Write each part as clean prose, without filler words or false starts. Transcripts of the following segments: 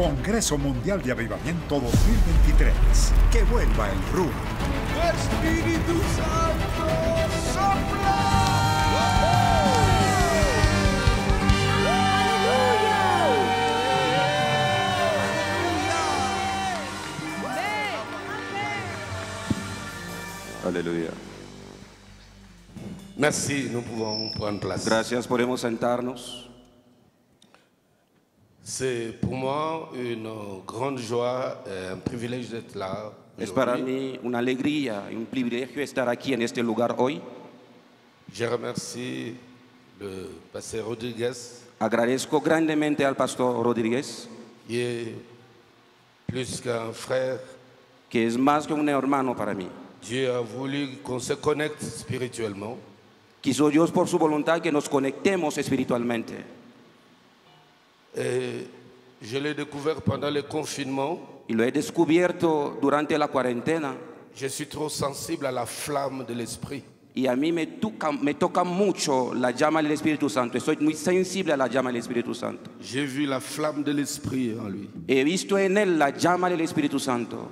Congreso Mundial de Avivamiento 2023. Que vuelva el RUM. Espíritu Santo, sopla. Aleluya. Merci, nous pouvons prendre place. Gracias, podemos sentarnos. C'est pour moi une grande joie et un privilège d'être là. Es para mí una alegría y un privilegio estar aquí en este lugar hoy. Je remercie le pasteur Rodriguez, Agradezco grandemente al pastor Rodríguez, qui est plus qu'un frère. que es más que un hermano para mí. Dieu a voulu qu'on se connecte spirituellement. Quiso Dios por su voluntad que nos conectemos espiritualmente. Et je l'ai découvert pendant le confinement. Y lo he descubierto durante la cuarentena. Je suis trop sensible à la flamme de l'esprit. Y a mí me toca mucho la llama del Espíritu Santo. Estoy muy sensible a la llama del Espíritu Santo. J'ai vu la flamme de l'esprit en lui. He visto en él la llama del Espíritu Santo.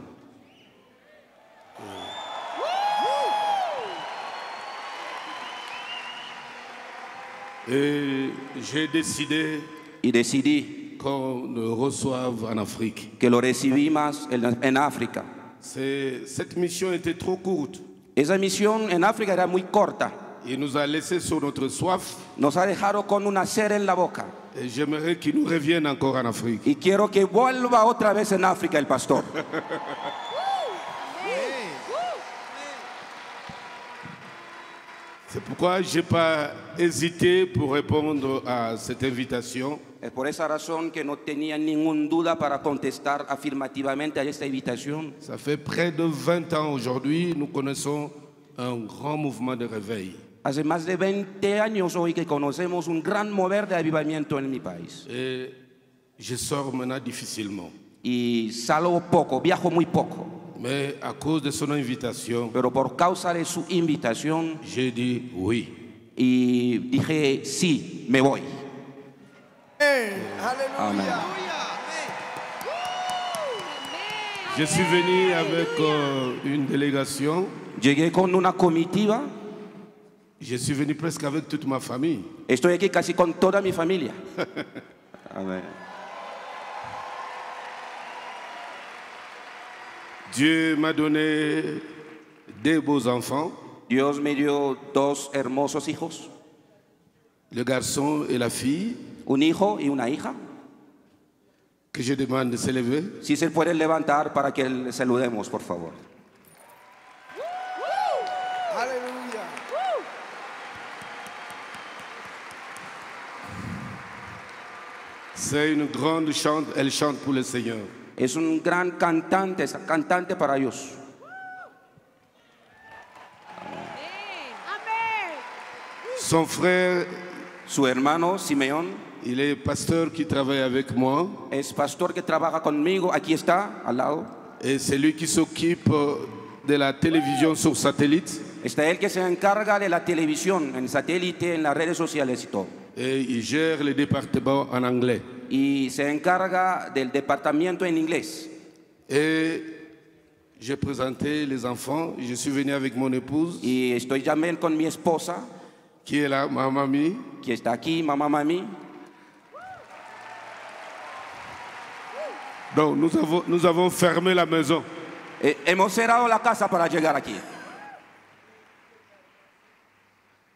Et j'ai décidé Y decidí qu'on le reçoive en Afrique. que lo recibí más en África. Cette mission était trop courte. Esa misión en África era muy corta. Il nous a laissé sur notre soif. Nos ha dejado con una sed en la boca. Et j'aimerais qu'il nous revienne encore en Afrique. Y quiero que vuelva otra vez en África el pastor. C'est pourquoi je n'ai pas hésité pour répondre à cette invitation. Es por esa razón que no tenía ninguna duda para contestar afirmativamente a esta invitación. Ça fait près de 20 ans aujourd'hui, nous connaissons un grand mouvement de réveil. Hace más de 20 años hoy que conocemos un gran mover de avivamiento en mi país. Et je sors maintenant difficilement. Y salgo poco, viajo muy poco. Mais à cause de son invitation, Pero por causa de su invitación, j'ai dit oui. y dije, sí, me voy. Amén. Je suis venu avec une délégation. Llegué con una comitiva. Je suis venu presque avec toute ma famille. Estoy aquí casi con toda mi familia. Amén. Dieu m'a donné deux beaux enfants, Dios me dio dos hermosos hijos, le garçon et la fille, un hijo y una hija. que je demande de se lever. Si se pueden levantar para que le saludemos, por favor. Aleluya. C'est une grande chante, elle chante pour le Seigneur. Es un gran cantante, es cantante para Dios. Son frère, Su hermano Simeón il est pasteur qui travaille avec moi es pastor que trabaja conmigo. Aquí está, al lado. et c'est lui qui s'occupe de la télévision sur satellite Está él que se encarga de la televisión, en satélite, en las redes sociales y todo. et il gère le département en anglais. Y se encarga del departamento en inglés. Et j'ai présenté les enfants, je suis venu avec mon épouse Y estoy también con mi esposa, qui est là, ma mamie. que está aquí, mamá, mami. Donc nous avons fermé la maison. Hemos cerrado la casa para llegar aquí.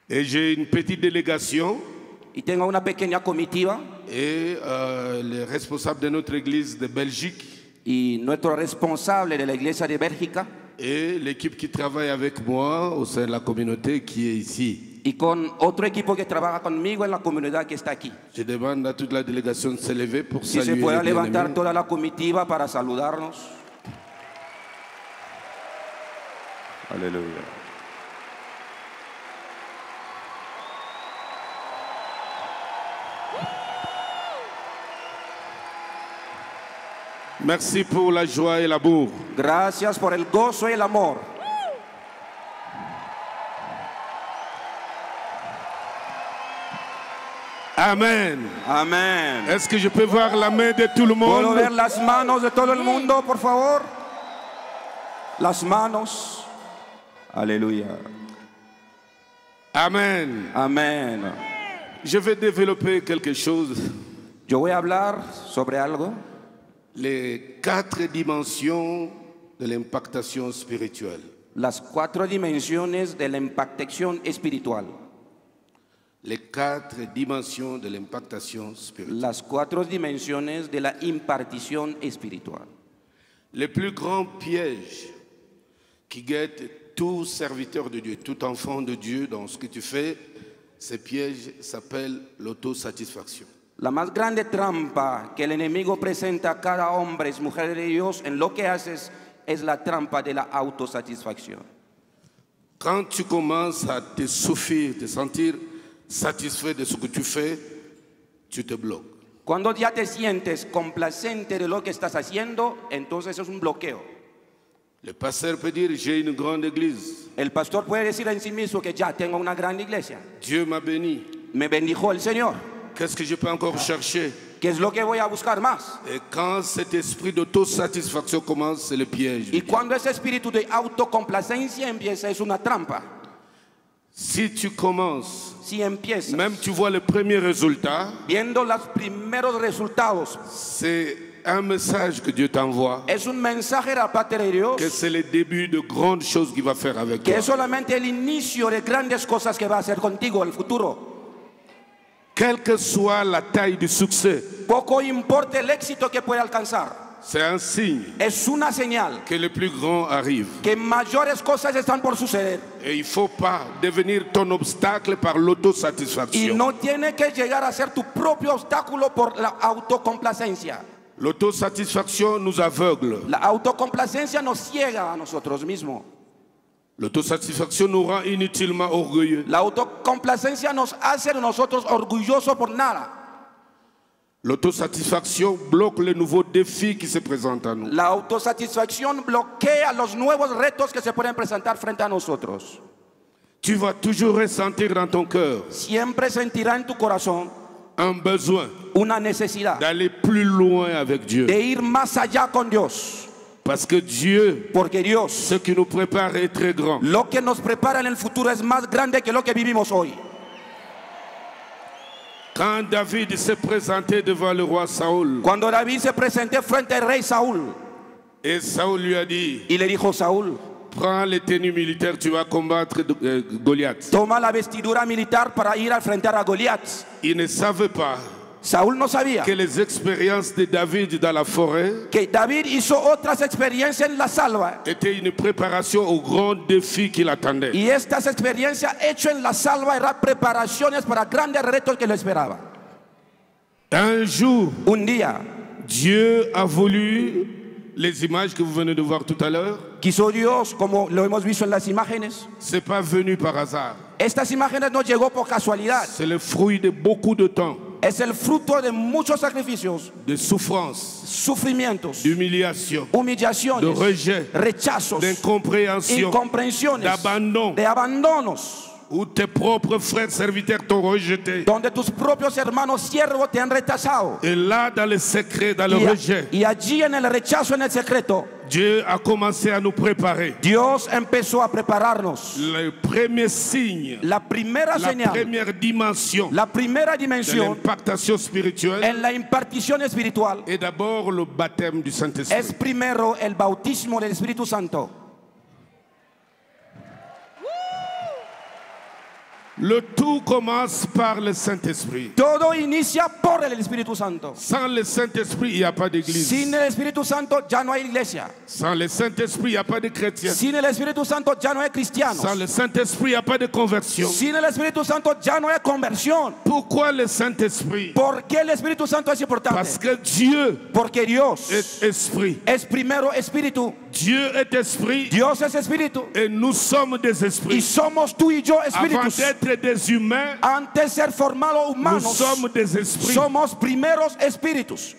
Et j'ai une petite délégation Y tengo una pequeña comitiva et les responsables de notre église de Belgique y nuestro responsable de la iglesia de Bélgica et l'équipe qui travaille avec moi au sein de la communauté qui est ici. y con otro equipo que trabaja conmigo en la comunidad que está aquí. Je demande à toute la délégation de se lever pour Si se saluer pueda les levantar bien-aimés. toda la comitiva para saludarnos. Aleluya. Merci pour la joie et l'amour. Gracias por el gozo y el amor. Amen. Amén. Est-ce que je peux voir la main de tout le ¿Puedo monde? ver las manos de todo el mundo, por favor? Las manos. Aleluya. Amen. Amén. Je vais développer quelque chose. Yo voy a hablar sobre algo. Les 4 dimensions de l'impactation spirituelle. Las 4 dimensiones de la impactación espiritual. Les 4 dimensions de l'impactation spirituelle. Las 4 dimensiones de la impartición espiritual. Le plus grand piège qui guette tout serviteur de Dieu, tout enfant de Dieu dans ce que tu fais, ce piège s'appelle l'autosatisfaction. La más grande trampa que el enemigo presenta a cada hombre, mujer de Dios, en lo que haces, es la trampa de la autosatisfacción. Quand tu commences à te souffrir, te sentir satisfait de ce que tu fais, tu te bloques. Cuando ya te sientes complacente de lo que estás haciendo, entonces es un bloqueo. Le pasteur peut dire, j'ai une grande église. El pastor puede decir en sí mismo que ya tengo una gran iglesia. Dieu m'a béni. Me bendijo el Señor. Qu'est-ce que je peux encore chercher? ¿Qué es lo que voy a buscar más? Et quand cet esprit d'autosatisfaction commence, c'est le piège. Y cuando ese espíritu de autocomplacencia empieza, es una trampa. Si tu commences, Si empiezas même tu vois le premier résultat, viendo los primeros resultados, c'est un message que Dieu t'envoie, es un mensaje de la parte de Dios, que c'est le début de grandes choses qu'il va faire avec que toi. es solamente el inicio de grandes cosas que va a hacer contigo en el futuro. Quelle que soit la taille du succès, Poco importa el éxito que puede alcanzar, c'est un signe es una señal que le plus grand arrive. que mayores cosas están por suceder. Et il ne faut pas devenir ton obstacle par Y l'autosatisfaction. no tiene que llegar a ser tu propio obstáculo por la autocomplacencia. L'autosatisfaction nous aveugle. La autocomplacencia nos ciega a nosotros mismos. L'autosatisfaction nous rend inutilement orgueilleux. La autocomplacencia nos hace de nosotros orgullosos por nada. L'autosatisfaction bloque les nouveaux défis qui se présentent à nous. La autosatisfacción bloquea los nuevos retos que se pueden presentar frente a nosotros. Tu vas toujours ressentir dans ton cœur Siempre sentirá en tu corazón un besoin una necesidad d'aller plus loin avec Dieu. de ir más allá con Dios. Parce que Dieu, Porque Dios, ce qui nous prépare est très grand. lo que nos prepara en el futuro es más grande que lo que vivimos hoy. Quand David s'est présenté devant le roi Saoul, Cuando David se presentó frente al rey Saúl et Saoul lui a dit, y le dijo: Saúl, prends les tenues militaires, tu vas combattre Goliath. toma la vestidura militar para ir a enfrentar a Goliat. Il ne savait pas Saúl no sabía que les expériences de David dans la forêt que David hizo otras experiencias en la salva, étaient une préparation au grand défi qui l'attendait. y estas experiencias hechas en la salva eran preparaciones para grandes retos que lo esperaban. Un jour, Un día Dieu a voulu les images que vous venez de voir tout à l'heure. quiso Dios, como lo hemos visto en las imágenes. C'est pas venu par hasard. Estas imágenes no llegó por casualidad. C'est le fruit de beaucoup de temps, Es el fruto de muchos sacrificios, de souffrance, sufrimientos, d'humiliation, de humillaciones, rejet, rechazos, d'incompréhension, incomprensiones, d'abandon, de abandonos, où tes propres frères serviteurs t'ont rejeté. donde tus propios hermanos siervos te han rechazado. Et là, dans le secret, dans le rejet, Y allí en el rechazo, en el secreto, Dieu a commencé à nous préparer. Dios empezó a prepararnos. Le premier signe, La primera la señal, première dimension la primera de dimensión l'impactation spirituelle en la impartición espiritual est d'abord le baptême du es Saint-Esprit. primero el bautismo del Espíritu Santo. Le tout commence par le Saint-Esprit. Todo inicia por el Espíritu Santo. Sans le Saint-Esprit, il n'y a pas d'église. Sin el Espíritu Santo ya no hay iglesia. Sans le Saint-Esprit, il n'y a pas de chrétien. Sin el Espíritu Santo ya no hay cristianos. Sans le Saint-Esprit, il n'y a pas de conversion. Sin el Espíritu Santo ya no hay conversión. Pourquoi le Saint-Esprit? ¿Por qué el Espíritu Santo es importante? Parce que Dieu Porque Dios est esprit. es primero espíritu. Dieu est esprit Dios es espíritu. et nous sommes des Y esprits. somos tú y yo Avant espíritus. d'être des humains, Antes de ser formados nous humanos, sommes des esprits. somos primeros espíritus.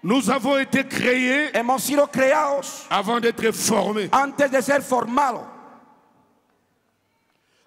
Nous avons été créés Hemos sido creados avant d'être formés. antes de ser formados.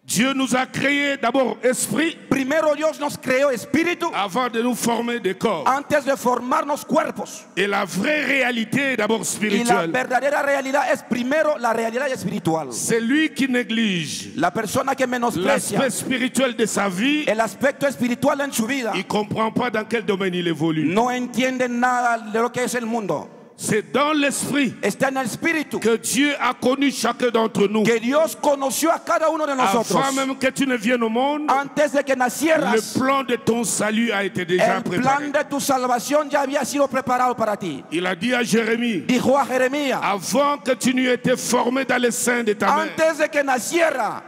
Dieu nous a créé d'abord esprit Primero Dios nos creó espíritu avant de nous former des corps. antes de formarnos cuerpos. Et la vraie réalité est d'abord Y la spirituelle. verdadera realidad es primero la realidad espiritual. C'est lui qui néglige La persona que menosprecia l'aspect spirituel de sa vie. el aspecto espiritual en su vida Il ne comprend pas dans quel domaine il évolue. no entiende nada de lo que es el mundo. C'est dans l'esprit Está en el espíritu que Dieu a connu chacun d'entre nous. que Dios conoció a cada uno de nosotros. Avant même que tu ne viennes au monde, Antes de que nacieras, le plan de ton salut a été déjà el plan préparé. de tu salvación ya había sido preparado para ti. Il a dit à Jérémie, Dijo a Jeremías, avant que tu n'aies été formé dans les seins de ta mère, antes de que naciera,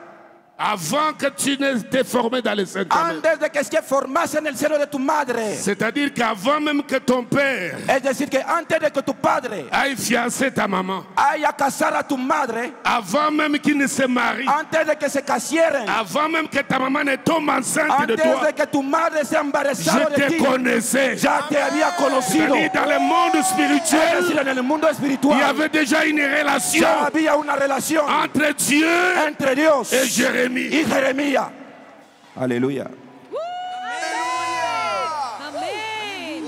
avant que tu n'aies été formé dans les seins de ta mère, antes de que se formase en el seno de tu madre, c'est-à-dire qu'avant même que ton père es decir, que antes de que tu padre aille fiancer ta maman, haya casar a tu madre, avant même qu'il ne se marie, antes de que se casieren, avant même que ta maman ne tombe enceinte de antes toi, de que tu madre sea embarazada je de te ti, connaissais. ya te había conocido. C'est-à-dire dans le monde Es spirituel, decir, en el mundo il y espiritual avait déjà une relation ya había una relación entre Dieu entre Dios et Jérémie. y Jeremías. Aleluya. Amén.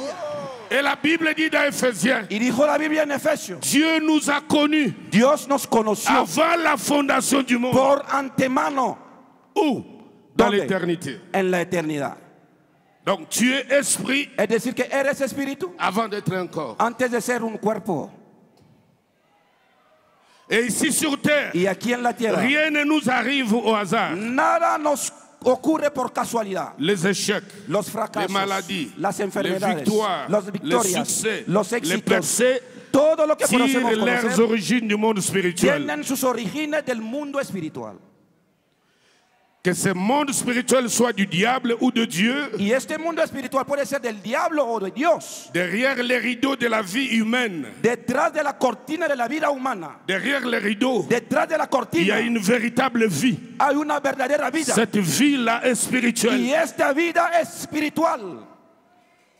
Et la Bible dit dans Ephésiens, Y dijo la Biblia en Efesios, Dieu nous a connus Dios nos conoció avant la fondation du monde. por antemano. Où? Dans ¿Dónde? l'éternité. En la eternidad. Donc tu es esprit Es decir, que eres espíritu avant d'être un corps. antes de ser un cuerpo. Et ici sur terre, Y aquí en la tierra, rien ne nous arrive au hasard. nada nos ocurre por casualidad. Les échecs, Los fracasos, les maladies, las les enfermedades, victoires, las les victorias, succès, los les éxitos, percées todo lo que tirent conocemos leurs conocer, origines du monde spirituel. tienen sus orígenes del mundo espiritual. Que ce monde spirituel soit du diable ou de Dieu, Y este mundo espiritual puede ser del diablo o de Dios. derrière les rideaux de la vie humaine, Detrás de la cortina de la vida humana, derrière les rideaux, detrás de la il y cortina, a une véritable vie. hay una verdadera vida. Cette vie-là est spirituelle. Y esta vida es espiritual.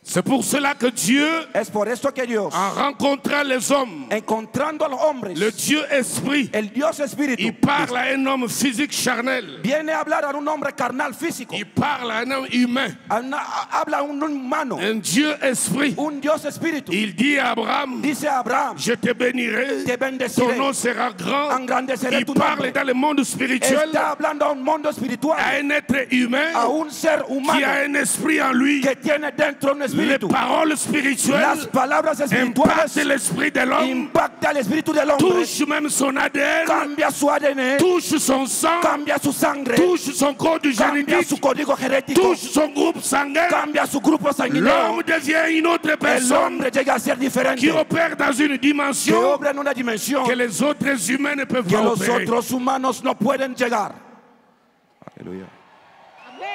C'est pour cela que Dieu, Es por esto que Dios, en rencontrant les hommes, encontrando a los hombres, le Dieu esprit, el Dios espíritu, il parle à un homme physique charnel. viene a hablar a un hombre carnal físico, Il parle à un homme humain. habla a un humano, Un Dieu esprit. un Dios espíritu. Il dit à Abraham, Dice a Abraham, je te bénirai, te ton bendeciré, nom sera grand. engrandeceré Il tu parle nombre. dans le monde spirituel Está hablando a un mundo à espiritual, un être humain a un ser qui a humano un esprit en lui. que tiene dentro un Les espíritu. paroles Las spirituelles palabras impactent espirituales l'esprit de l'homme, impacta el espíritu del hombre, touchent même son ADN, cambia su ADN, touchent son sang, cambia su sangre, touche son code cambia génétique, su código genético, touche son groupe sanguin. cambia su grupo sanguíneo. L'homme devient une autre El personne hombre llega a ser diferente, qui opère dans une que dimension obra en una dimensión que les autres humains ne peuvent que pas los opérer. otros humanos no pueden llegar. Aleluya. Amén.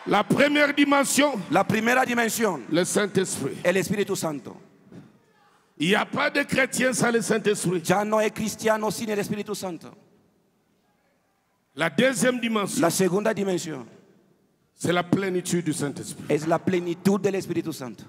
La première dimension, La primera dimensión, le Saint-Esprit. el Espíritu Santo. Il n'y a pas de chrétien sans le Saint-Esprit. Ya no hay cristiano sin el Espíritu Santo. La deuxième dimension, La segunda dimensión c'est la plénitude du Saint-Esprit. es la plenitud del Espíritu Santo.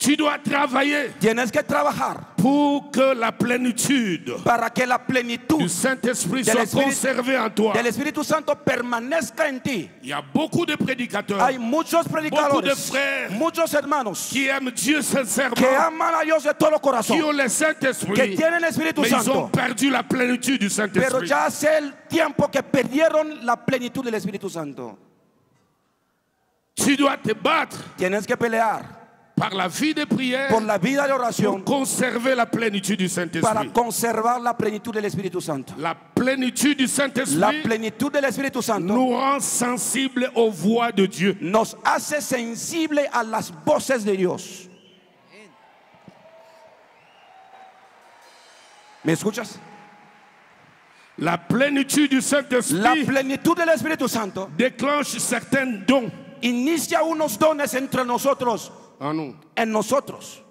Tu dois travailler Tienes que trabajar pour que la plénitude para que la plenitud du Saint-Esprit del soit Espíritu- conservée en toi. del Espíritu Santo permanezca en ti. Il y a beaucoup de prédicateurs Hay muchos predicadores, frères muchos hermanos qui aiment Dieu sincèrement, que aman a Dios de todo qui corazón, ont le que Saint-Esprit, tienen el Espíritu mais ils ont Santo, perdu la plénitude du pero Saint-Esprit. ya hace el tiempo que perdieron la plenitud del Espíritu Santo. Tu dois te battre Tienes que pelear par la vie de prière por la vida de pour oración conserver la plénitude du para Saint-Esprit. conservar la plenitud del Espíritu Santo. La plénitude du La Saint-Esprit plenitud del Espíritu Santo nous rend sensibles aux voix de Dieu. nos hace sensible a las voces de Dios. ¿Me escuchas? La plénitude du La Saint-Esprit plenitud del Espíritu Santo déclenche certains dons inicia unos dones entre nosotros, en nous. en nosotros.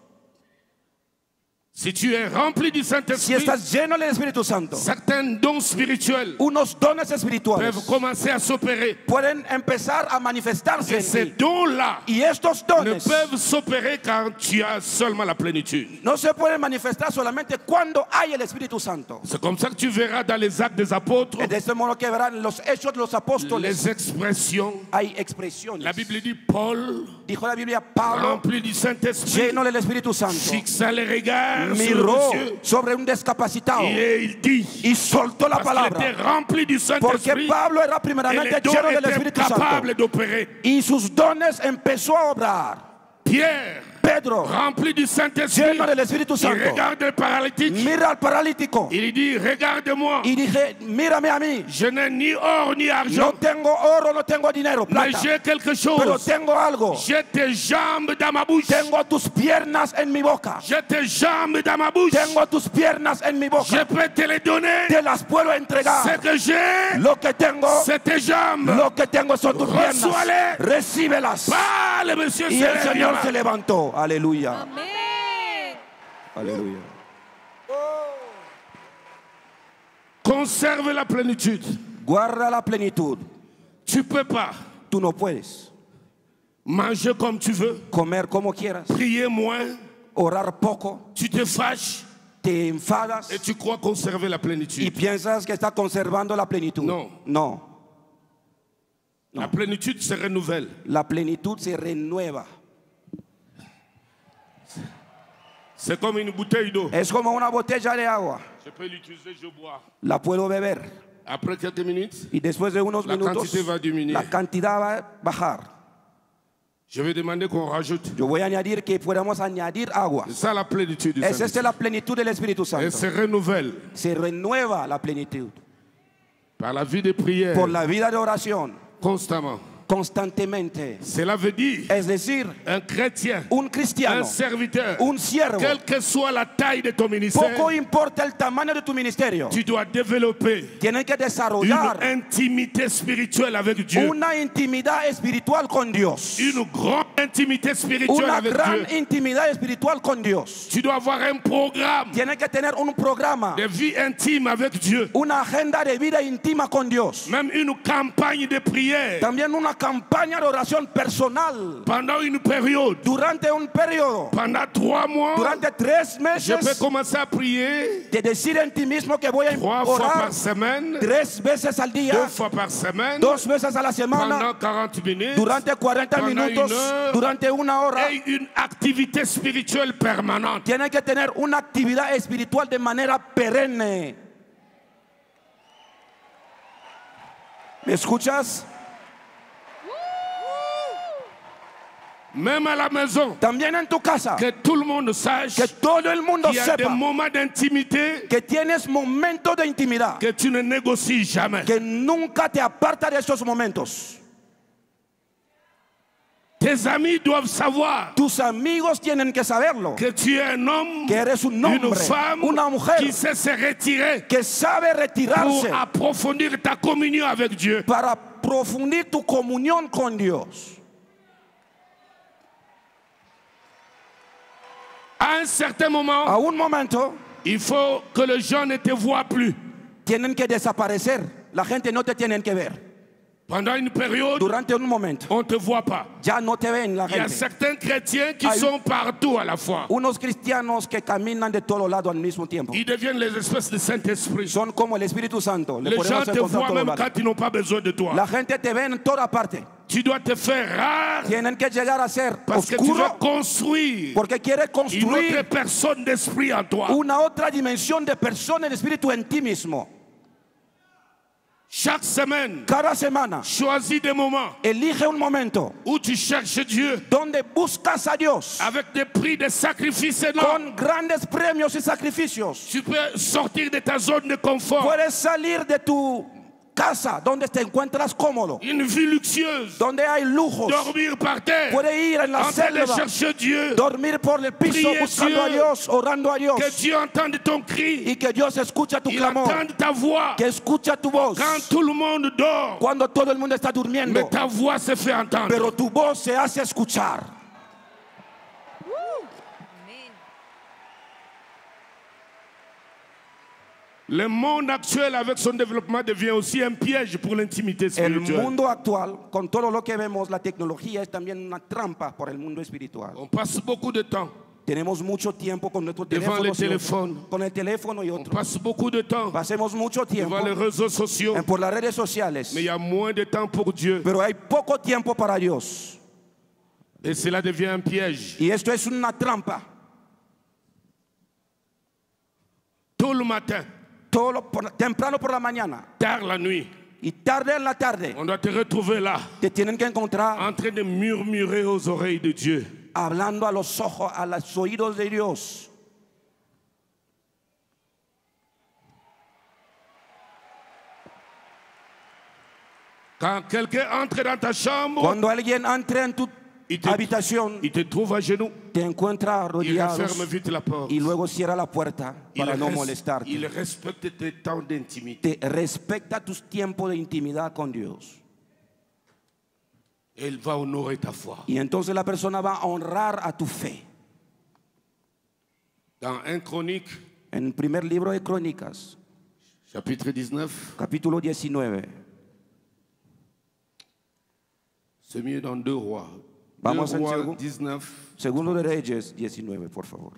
Si tu es rempli du Si Saint-Esprit, estás lleno del Espíritu Santo, certains dons spirituels unos dones espirituales peuvent commencer à s'opérer. pueden empezar a manifestarse Et en ces ti. dons-là Y estos ne dones peuvent s'opérer quand tu as seulement la plénitude. no se pueden manifestar solamente cuando hay el Espíritu Santo. C'est comme ça que tu verras dans les actes des apôtres De este modo que verán los hechos de los apóstoles, les expressions. hay expresiones. La Bible dit Paul, Dijo la Biblia, Pablo, rempli du Saint-Esprit, lleno del Espíritu Santo, fixa les regards sur le miró monsieur sobre un discapacitado et il dit, y soltó la parce qu'il palabra. était rempli du Porque Saint-Esprit, Pablo era et primeramente les dons lleno del étaient Espíritu Santo. capables d'opérer. Y sus dones empezó a obrar. Pierre, Pedro, rempli du Saint-Esprit, lleno del Espíritu il Santo, regarde le paralytique, mira al paralítico il dit, regarde-moi, y dije, mírame a mí. je n'ai ni or ni No argent, tengo oro, no tengo dinero, mais plata, j'ai quelque pero chose. tengo algo. J'ai tes jambes dans ma bouche. Tengo tus piernas en mi boca. J'ai tes jambes dans ma bouche. Tengo tus piernas en mi Je boca. peux te les donner. Te las puedo Ce entregar. que j'ai, Lo que tengo, c'est tes jambes. lo que tengo son tus piernas. Reçois-les. Recíbelas. Parle, monsieur. Y el Señor se Seigneur. levantó. Aleluya. Amén. Aleluya. Conserve la plénitude. Guarda la plenitud. Tu peux pas Tú no puedes manger comme tu veux, comer como quieras, prier moins, orar poco, tu te fâches te enfadas et tu crois conserver la y plénitude. piensas que está conservando la plenitud. No. No. La plénitude se renouvelle. La plenitud se renueva. C'est comme une bouteille d'eau. Es como una botella de agua. Je peux l'utiliser, je bois. La puedo beber Après quelques minutes, y después de unos La minutos cantidad va a disminuir. la cantidad va a bajar. je vais demander qu'on rajoute. Yo voy a añadir que podamos añadir agua. C'est ça la plénitude du Es esta Saint-Esprit. la plenitud del Espíritu Elle Santo. se renouvelle Se renueva la plenitud par la vie de prière por la vida de oración constamment. constantemente. Cela veut dire Es decir, un chrétien, un un cristiano, serviteur, un siervo, quelle que soit la taille de ton ministère, poco importa el tamaño de tu ministerio, tu dois développer tienes que une desarrollar intimité spirituelle avec Dieu. una intimidad espiritual con Dios. Une grande intimité spirituelle Una avec gran Dieu. intimidad espiritual con Dios. Tu dois avoir un programme Tienes que tener un programa, de vie intime avec Dieu. una agenda de vida íntima con Dios. Même une campagne de prière También una campaña de oración personal pendant une période. durante un periodo, Pendant 3 mois, durante 3 je peux meses, commencer à prier de decir en ti mismo que voy a 3 fois orar par semaine, 3 veces al 2 día, fois par semaine, 2 veces a la semana, pendant 40 minutes, durante 40 pendant minutos, une heure, durante una hora. et une activité spirituelle permanente. Tiene que tener una actividad espiritual de manera perenne. ¿Me escuchas? Même à la maison, También en tu casa, que tout le monde sache que todo el mundo qu'il y a des sepa moments d'intimité que tienes momentos de intimidad, que tu ne négocies jamais. que nunca te aparta de esos momentos. Tes amis doivent savoir Tus amigos tienen que saberlo, que tu es un homme, que eres un une hombre, femme una mujer qui sait se retirer que sabe pour retirarse approfondir ta communion avec Dieu. para profundir tu comunión con Dios. À un certain moment, A un momento il faut que les gens ne te voient plus. tienen que desaparecer. La gente no te tienen que ver. Pendant une période, Durante un momento on ne te voit pas. ya no te ven la Il y a gente. certains chrétiens qui Hay- sont partout à la fois. Unos cristianos que caminan de todos lados al mismo tiempo. Ils deviennent les espèces de Saint-Esprit. Son como el Espíritu Santo. Le Les gens podemos te encontrar voient todos même lados. quand ils n'ont pas besoin de toi. La gente te ve en toda parte. Tu dois te faire rare Tienen que llegar a ser parce que tu veux oscuro construire porque quiere une autre construir personne d'esprit en toi. una otra dimensión de persona, de espíritu en ti mismo. Chaque semaine, Cada semana choisis des moments elige un momento où tu cherches Dieu donde buscas a Dios avec des prix de sacrifices énormes. con grandes premios y sacrificios. Tu peux sortir de ta zone de confort. Puedes salir de tu casa donde te encuentras cómodo, Une vie luxueuse. donde hay lujos. Dormir par terre. Puedes ir en la En train de selva, chercher Dieu. dormir por el piso Prier buscando a Dieu. Dios, orando a Dios, Que Dieu entende ton cri. y que Dios escucha tu Il clamor, entende ta voix. que escucha tu voz Quand tout le monde dort, cuando todo el mundo está mais durmiendo, ta voix se fait entendre. pero tu voz se hace escuchar. Le monde actuel avec son développement devient aussi un piège pour l'intimité El spirituelle. mundo actual, con todo lo que vemos, la tecnología es también una trampa por el mundo espiritual. On passe beaucoup de temps. Tenemos mucho tiempo con nuestro Devant teléfono, le téléphone. con el teléfono y On otros. passe beaucoup de temps Pasemos mucho tiempo devant les réseaux sociaux. por las redes sociales, Mais il y a moins de temps pour Dieu. pero hay poco tiempo para Dios. Et cela devient un piège. Y esto es una trampa. Tôt le matin, Temprano por la mañana tard la nuit, y tarde en la tarde, on doit te retrouver là, te tienen que encontrar en train de murmurer aux oreilles de Dieu. hablando a los ojos, a los oídos de Dios. Quand quelqu'un entre dans ta chambre, Cuando alguien entre en tu habitación, il te trouve à genoux, te encuentra il rodeado referme vite la porte. y luego cierra la puerta para no molestarte. Il respecte tes temps d'intimité. Te respecta tus tiempos de intimidad con Dios. Et il va honorer ta foi. Y entonces la persona va a honrar a tu fe. Dans 1 Chronique, En el primer libro de Crónicas, chapitre 19, capítulo 19. c'est mieux dans 2 Rois. Vamos 2 en Rois 19, Segundo de Reyes 19, por favor.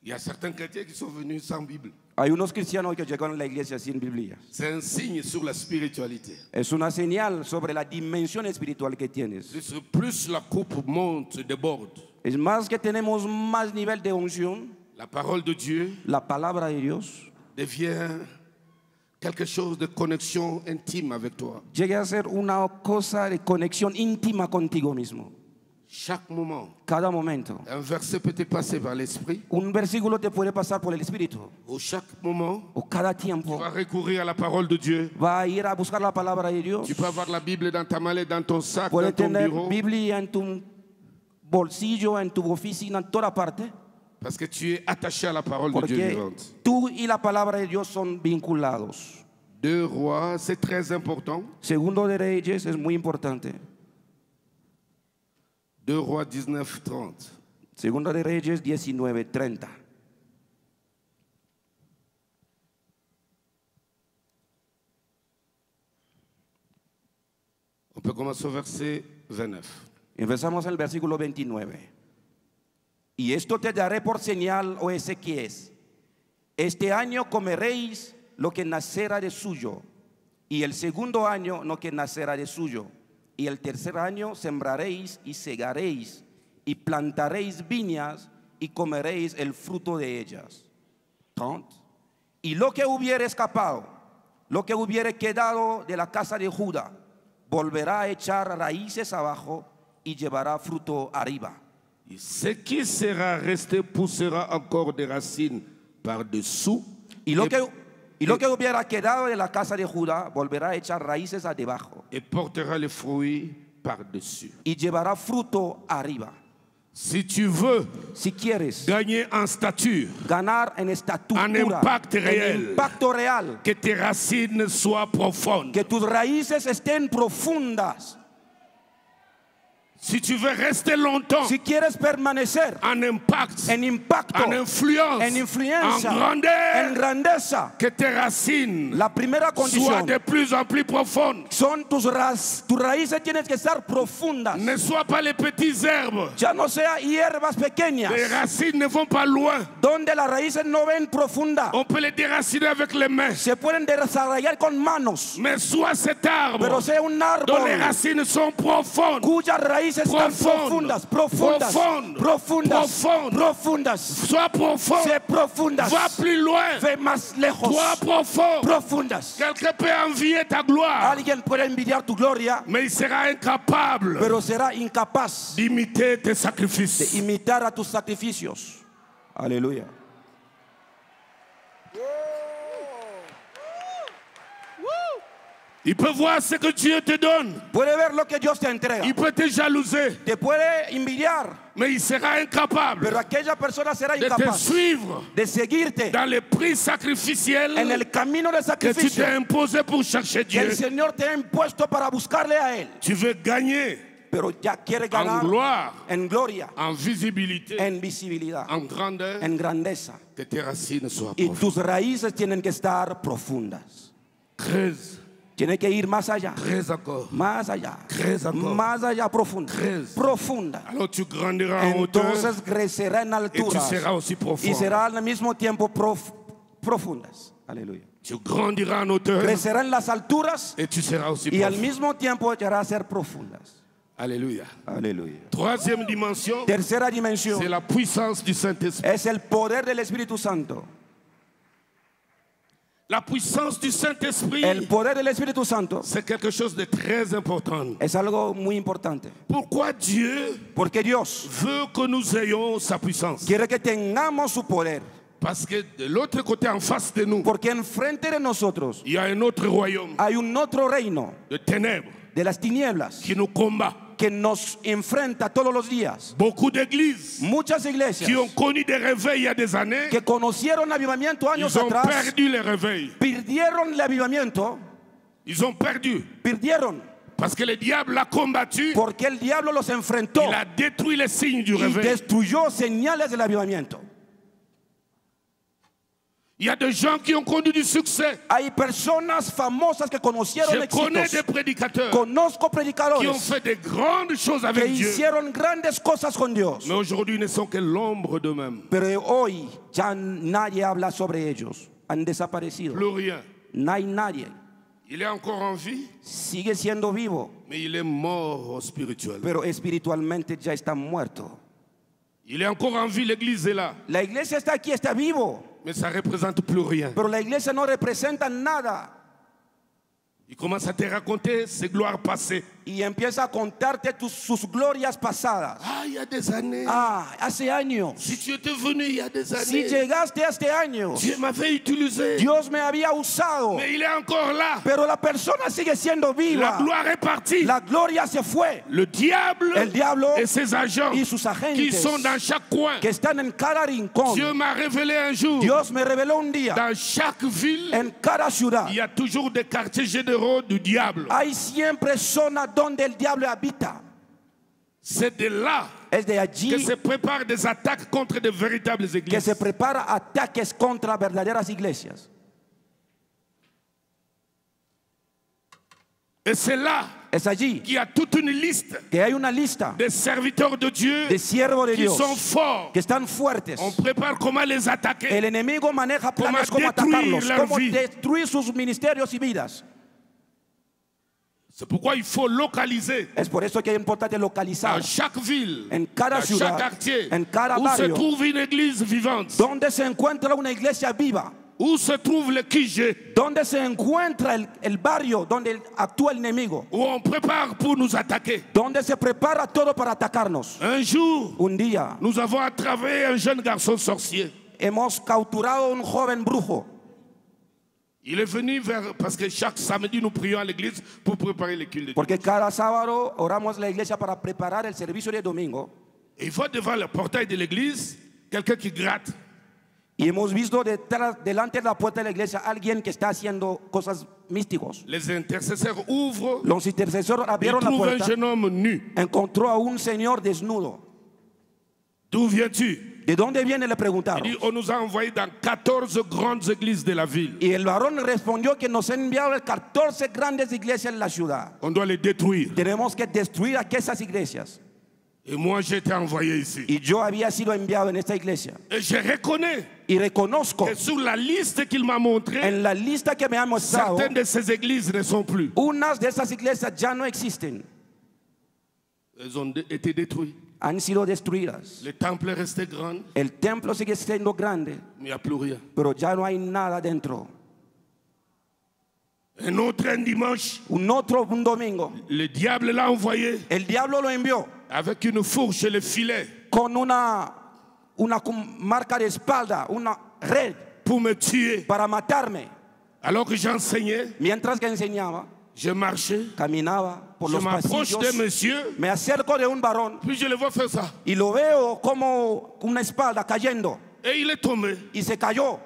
il y a certains chrétiens qui sont venus sans Bible. Hay unos cristianos que llegaron a la iglesia sin Biblia. C'est un signe sur la spiritualité. Es una señal sobre la dimensión espiritual que tienes. Plus la coupe monte, déborde. Es más que tenemos más nivel de unción, La parole de Dieu la palabra de Dios devient quelque chose de connexion intime avec toi. llegue a ser una cosa de conexión íntima contigo mismo. Chaque moment, Cada momento. un verset peut te passer par l'esprit. Un versículo te puede pasar por el espíritu. Ou chaque moment, O cada tu tiempo vas recourir à la parole de Dieu. va a ir a buscar la palabra de Dios. Tu peux avoir la Bible dans ta mallette, dans ton sac, dans Puedes ton tener bureau. Biblia en tu bolsillo, en tu oficina, en toda parte. Parce que tu es attaché à la parole de Dieu Porque vivante. tú y la palabra de Dios son vinculados. 2 Rois, c'est très important. Segundo de Reyes es muy importante. 2 Rois 19, 30. Segundo de Reyes 19:30. On peut commencer au verset 29. Empezamos en el versículo 29. Y esto te daré por señal, oh Ezequías. Este año comeréis lo que nacerá de suyo, y el segundo año lo que nacerá de suyo, y el tercer año sembraréis y segaréis, y plantaréis viñas, y comeréis el fruto de ellas. 30. Y lo que hubiere escapado, lo que hubiere quedado de la casa de Judá, volverá a echar raíces abajo y llevará fruto arriba. Et ce qui sera resté poussera encore des racines par-dessous. Y lo que hubiera quedado de la casa de Judá volverá a echar raíces debajo Et portera les fruits par-dessus. y llevará fruto arriba. Si tu veux Si quieres gagner en stature, ganar en estatura, Un impacto real. en impacto real, que tes racines soient profondes. que tus raíces estén profundas, Si tu veux rester longtemps si quieres permanecer en impact, en impacto, en influence, en influencia, en grandeur, en grandeza, que tes racines la primera soient condición de plus en plus profondes. son tus raíces tienen que estar profundas. Ne sois pas les petites herbes. Ya no sea hierbas pequeñas, Les racines ne vont pas loin. donde las raíces no ven profunda. On peut les déraciner avec les mains. Se pueden desarrollar con manos, Mais soit cet arbre pero sea un dont les árbol racines sont profondes. cuyas raíces están profundas, profundas, Profonde. profundas, Profonde. profundas. Sois profond. Sé profundas, Va plus loin. ve más lejos, Sois profond. profundas. Quelqu'un peut envier ta gloire, Alguien puede envidiar tu gloria, mais il sera incapable pero será incapaz d'imiter tes de sacrifices. imitar a tus sacrificios. Aleluya. Il peut voir ce que Dieu te donne. Puede ver lo que Dios te entrega, Il peut te jalouser, te puede envidiar, mais il sera incapable pero aquella persona será de te incapaz suivre de seguirte dans les prix sacrificiels en el camino de que tu sacrificio t'es imposé pour chercher que el Dieu. Señor te ha impuesto para buscarle a Él. Tu veux gagner pero ya quiere en ganar gloire, en gloria, en visibilité, en visibilidad, en grandeur, en grandeza. que tes racines soient Y profondes. tus raíces tienen que estar profundas. Creuse, Tiene que ir más allá, creuse encore. más allá, Crece encore. más allá, profunda, Crece. profunda. Alors tu grandiras en hauteur Entonces crecerá en et tu alturas seras aussi y profond. será al mismo tiempo profundas. Aleluya. Tu grandiras en hauteur Crecerá en las alturas et tu seras aussi y al profond. mismo tiempo llegará a ser profundas. Alléluia. Aleluya. Troisième dimension, Tercera c'est dimensión la puissance du Saint-Esprit. es el poder del Espíritu Santo. La puissance du Saint-Esprit, El poder del Espíritu Santo c'est quelque chose de très important. es algo muy importante. Pourquoi Dieu Porque Dios veut que nous ayons sa puissance? quiere que tengamos su poder. Parce que de l'autre côté, en face de nous, Porque enfrente de nosotros il y a un autre royaume hay un otro reino de ténèbres de las tinieblas qui nous combat. que nos enfrenta todos los días. Beaucoup d'églises Muchas iglesias qui ont connu des réveils il y a des années, que conocieron el avivamiento años ils ont atrás, perdu les réveils. perdieron el avivamiento, Ils ont perdu. perdieron, Parce que le diable l'a combattu. porque el diablo los enfrentó Il a détruit les signes du y réveil. destruyó señales del avivamiento. Il y a des gens qui ont connu du succès. Hay personas famosas que conocieron Je connais des éxitos. prédicateurs Conozco qui ont predicadores fait de grandes choses que avec Dieu. hicieron grandes cosas con Dios. Mais aujourd'hui, ils ne sont que l'ombre d'eux-mêmes. Pero hoy ya nadie habla sobre ellos. Han desaparecido. Plus rien. No hay nadie. Il est encore en vie, Sigue siendo vivo, mais il est mort spirituel. pero espiritualmente ya está muerto. Il est encore en vie, l'église est là. La iglesia está aquí, está vivo, Mais ça ne représente plus rien. pero la iglesia no representa nada. Il commence à te raconter ses gloires passées. Y empieza a contarte sus glorias pasadas. Ah, il y a des années. Ah, hace años. Si tu étais venu il y a des Si années, llegaste a este año, Dieu m'avait utilisé. Dios me había usado, Mais il est encore là. pero la persona sigue siendo La viva. gloire est partie. La gloria se fue. Le diable El diablo et ses agents y sus agentes qui sont dans chaque coin. que están en cada rincón. Dieu m'a révélé un jour, Dios me reveló un día, dans chaque ville, en cada ciudad il y a toujours des quartiers généraux du diable. hay siempre zonas donde el diablo habita. C'est de là Es de que allí se préparent des attaques contre de véritables que églises. se prepara ataques contra verdaderas iglesias. Et c'est là Es allí qu'il y a toute une liste que hay una lista de serviteurs de Dieu de siervos de qui Dios sont forts. que están fuertes. On prépare comment les attaquer. El enemigo maneja planes Cómo como destruir atacarlos, leur cómo vie. destruir sus ministerios y vidas. C'est pourquoi il faut localiser Es por eso que es importante localizar dans chaque ville, en cada dans ciudad, chaque quartier, en cada où se barrio, trouve une église vivante, donde se encuentra una iglesia viva, où se trouve le QG, donde se encuentra el barrio donde actúa el enemigo, où on prépare pour nous attaquer. donde se prepara todo para atacarnos. Un jour, Un día nous avons attrapé un jeune garçon sorcier. hemos capturado a un joven brujo. Il est venu parce que chaque samedi nous prions à l'église pour préparer les cultes de Dieu. Porque cada sábado oramos en la iglesia para preparar el servicio de domingo. Et il voit devant le portail de l'église quelqu'un qui gratte. Y hemos visto delante de la puerta de la iglesia alguien que está haciendo cosas místicos. Les intercesseurs ouvrent, Los intercesores ils abrieron la trouvent un puerta, jeune homme nu. encontró a un señor desnudo. D'où viens-tu? ¿De dónde viene? Le Il preguntaron. dit, on nous a envoyés dans 14 grandes églises de la ville. Y el varón respondió que nos han enviado a 14 grandes iglesias en la ciudad. On doit les détruire. Tenemos que destruir aquellas iglesias. Et moi, j'ai été envoyé ici. Y yo había sido enviado en esta iglesia. Et je reconnais Y reconozco que sur la liste qu'il m'a montrée, en la lista que me ha mostrado, certaines de ces églises ne sont plus. unas de esas iglesias ya no existen. Elles ont été détruites. Han sido destruidas. Le temple est resté grand, El templo sigue siendo grande, mais il n'y a plus rien. pero ya no hay nada dentro. Un autre un dimanche, Un domingo, le diable l'a envoyé el diablo lo envió avec une fourche et le filet con una marca de espalda, una red pour me tuer. para matarme. Alors que j'enseignais, Mientras que enseñaba, je marchais, caminaba por je los m'approche pasillos, d'un monsieur, me acerco de un varón puis je le vois faire ça. y lo veo como una espalda cayendo Et il est tombé. y se cayó.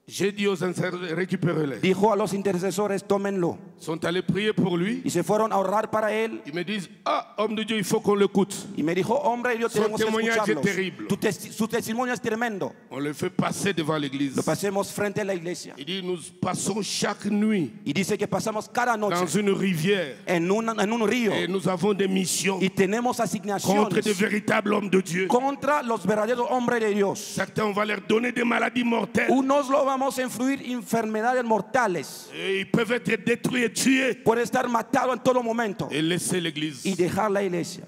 J'ai dit aux intercesseurs, récupérez-les. Dijo a los intercesores, tómenlo. Ils sont allés prier pour lui. Y se fueron a orar para él. Ils me disent, ah, homme de Dieu, il faut qu'on l'écoute. Y me dijo, hombre de Dios, Su tenemos que témoignage escucharlos. es terrible. Su testimonio es tremendo. On le fait passer devant l'église. Lo pasemos frente a la iglesia. Il dit, nous passons chaque nuit Y dice que pasamos cada dans noche une rivière en un río. et nous avons des missions Y tenemos contre asignaciones de véritables hommes de Dieu. contra los verdaderos hombres de Dios. Certains, on va leur donner des maladies mortelles. Unos lo vamos a influir enfermedades mortales. Et ils peuvent être détruits et tués Puede estar matado en todo momento et laisser l'église. y dejar la iglesia.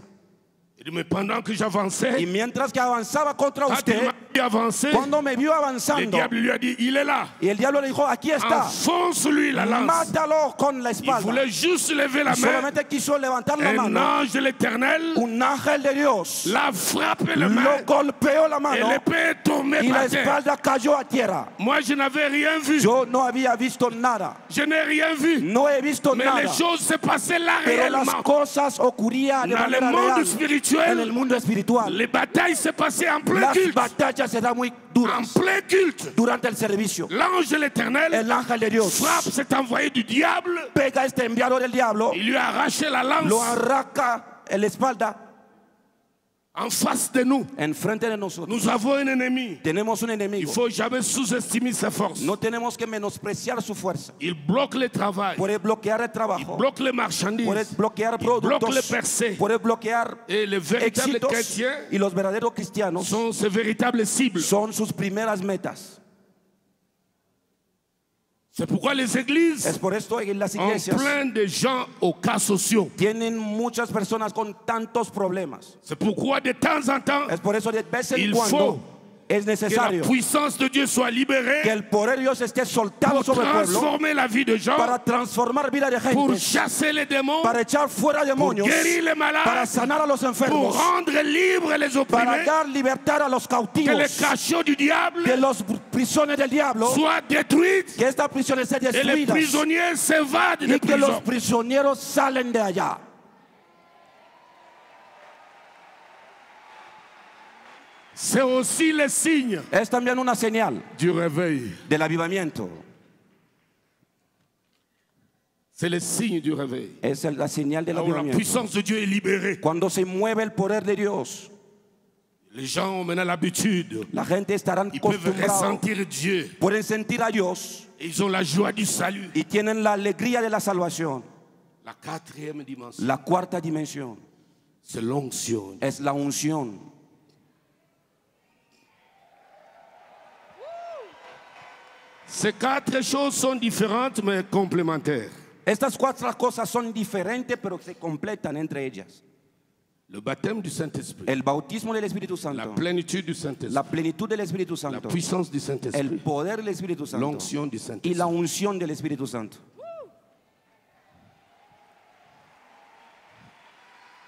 Il dit, mais pendant que j'avançais, Y mientras que avanzaba contra quand il usted, m'a vu avancer, cuando me vio le avanzando, diable lui a dit, il est là. y el diablo le dijo, aquí está, Enfonce-lui la lance. mátalo con la Il espalda. voulait juste lever la Y main. solamente quiso levantar la Un mano. ange de l'éternel Un ángel de Dios l'a frappé la main lo golpeó la et mano l'épée est tombée y la par terre. espalda cayó a tierra. Moi, je n'avais rien vu. Yo no había visto nada, Je n'ai rien vu. no he visto Mais nada, les choses se passaient là pero las réellement. cosas ocurrían de Dans le manera monde real spirituel, en el mundo espiritual. les batailles se passaient en plein Las culte. batallas serán muy En duras plein culte. durante el servicio. L'ange de l'éternel El ángel de Dios frappe cet envoyé du diable. pega a este enviado del diablo, Il lui a arraché la lo lance arranca en la espalda en face de nous. enfrente de nosotros. Nous avons un ennemi. Tenemos un Il ne enemigo. faut jamais sous-estimer sa force. No tenemos que menospreciar su fuerza. Il bloque le travail. Puede bloquear el Il trabajo, bloque les puede marchandises. bloquear Il bloque les productos, percées. puede bloquear Et les véritables éxitos, chrétiens y los verdaderos cristianos sont ses véritables cibles. son sus primeras metas. C'est pourquoi les églises Es por esto que en las ont iglesias plein de gens aux cas sociaux. tienen muchas personas con tantos problemas. C'est pourquoi de temps en temps, Es por eso de vez en Il cuando faut es que la necesario puissance de Dieu soit que libérée el poder de Dios esté soltado pour sobre el pueblo transformer la vie de gens, para transformar vida de pour gente, chasser les démons, para echar fuera pour demonios, guérir les para malades, sanar a los pour enfermos, rendre libres les para opprimés, dar libertad a los que les cautivos, cachots du diable que los prisiones del diablo, soient détruits que estas prisiones sean et les destruidas prisonniers s'évadent y des que los prisons. prisioneros salen de allá. C'est aussi le signe Es también una señal du réveil. del avivamiento. C'est le signe du réveil. Es la señal del Là où la avivamiento. puissance de Dieu est libérée. Cuando se mueve el poder de Dios, Les gens ont maintenant l'habitude. la gente estará Ils peuvent acostumbrada, ressentir Dieu. pueden sentir a Dios Ils ont la joie du salut. y tienen la alegría de la salvación. La quatrième dimension, La cuarta dimensión c'est l'onction. es la unción. Ces quatre choses sont différentes mais complémentaires. Estas cuatro cosas son diferentes pero se completan entre ellas. Le baptême du Saint-Esprit, El bautismo del Espíritu la Santo, plénitude du Saint-Esprit, la plenitud del Espíritu la Santo, puissance du el Saint-Esprit, poder del Espíritu Santo l'onction du y Saint-Esprit. la unción del Espíritu Santo.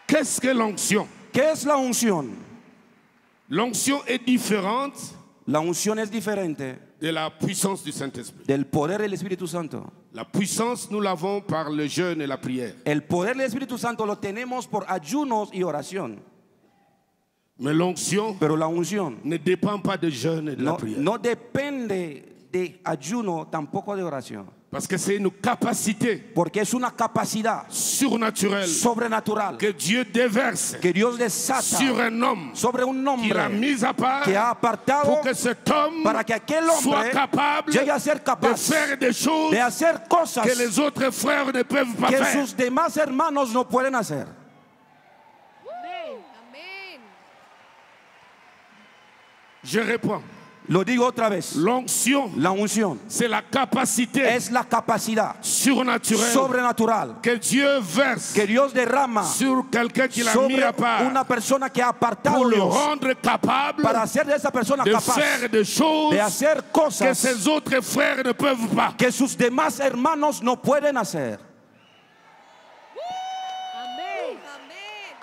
Qu'est-ce que l'onction? ¿Qué es la unción? L'onction est différente La unción es diferente de la puissance du Saint-Esprit. del poder del Espíritu Santo. La puissance, nous l'avons par le jeûne et la prière. El poder del Espíritu Santo lo tenemos por ayunos y oración, Mais l'onction pero la unción ne dépend pas de jeûne et de la no, prière. no depende de ayuno, tampoco de oración, Parce que c'est une capacité porque es una capacidad surnaturelle sobrenatural que Dieu déverse que Dios desata sur un homme sobre un qu'il a hombre mis à part que ha apartado pour que cet homme para que aquel soit hombre capable llegue a ser de capaz faire des choses de hacer cosas que les autres frères ne peuvent pas que faire. sus demás hermanos no pueden hacer. Amén. Amén. Je réponds. Lo digo otra vez, L'onction, la unción c'est la capacité es la capacidad surnaturelle sobrenatural que Dieu verse que Dios derrama sur quelqu'un qu'il a mis sobre à part una persona que ha apartado pour le Dios rendre capable para hacer de esa persona de capaz faire des choses de hacer que cosas ses autres frères ne peuvent pas. que sus demás hermanos no pueden hacer. Amén. Amén.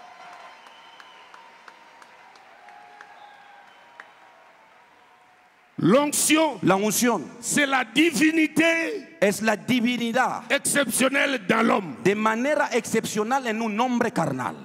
L'onction, La unción c'est la divinité es la divinidad exceptionnelle dans l'homme. de manera excepcional en un hombre carnal.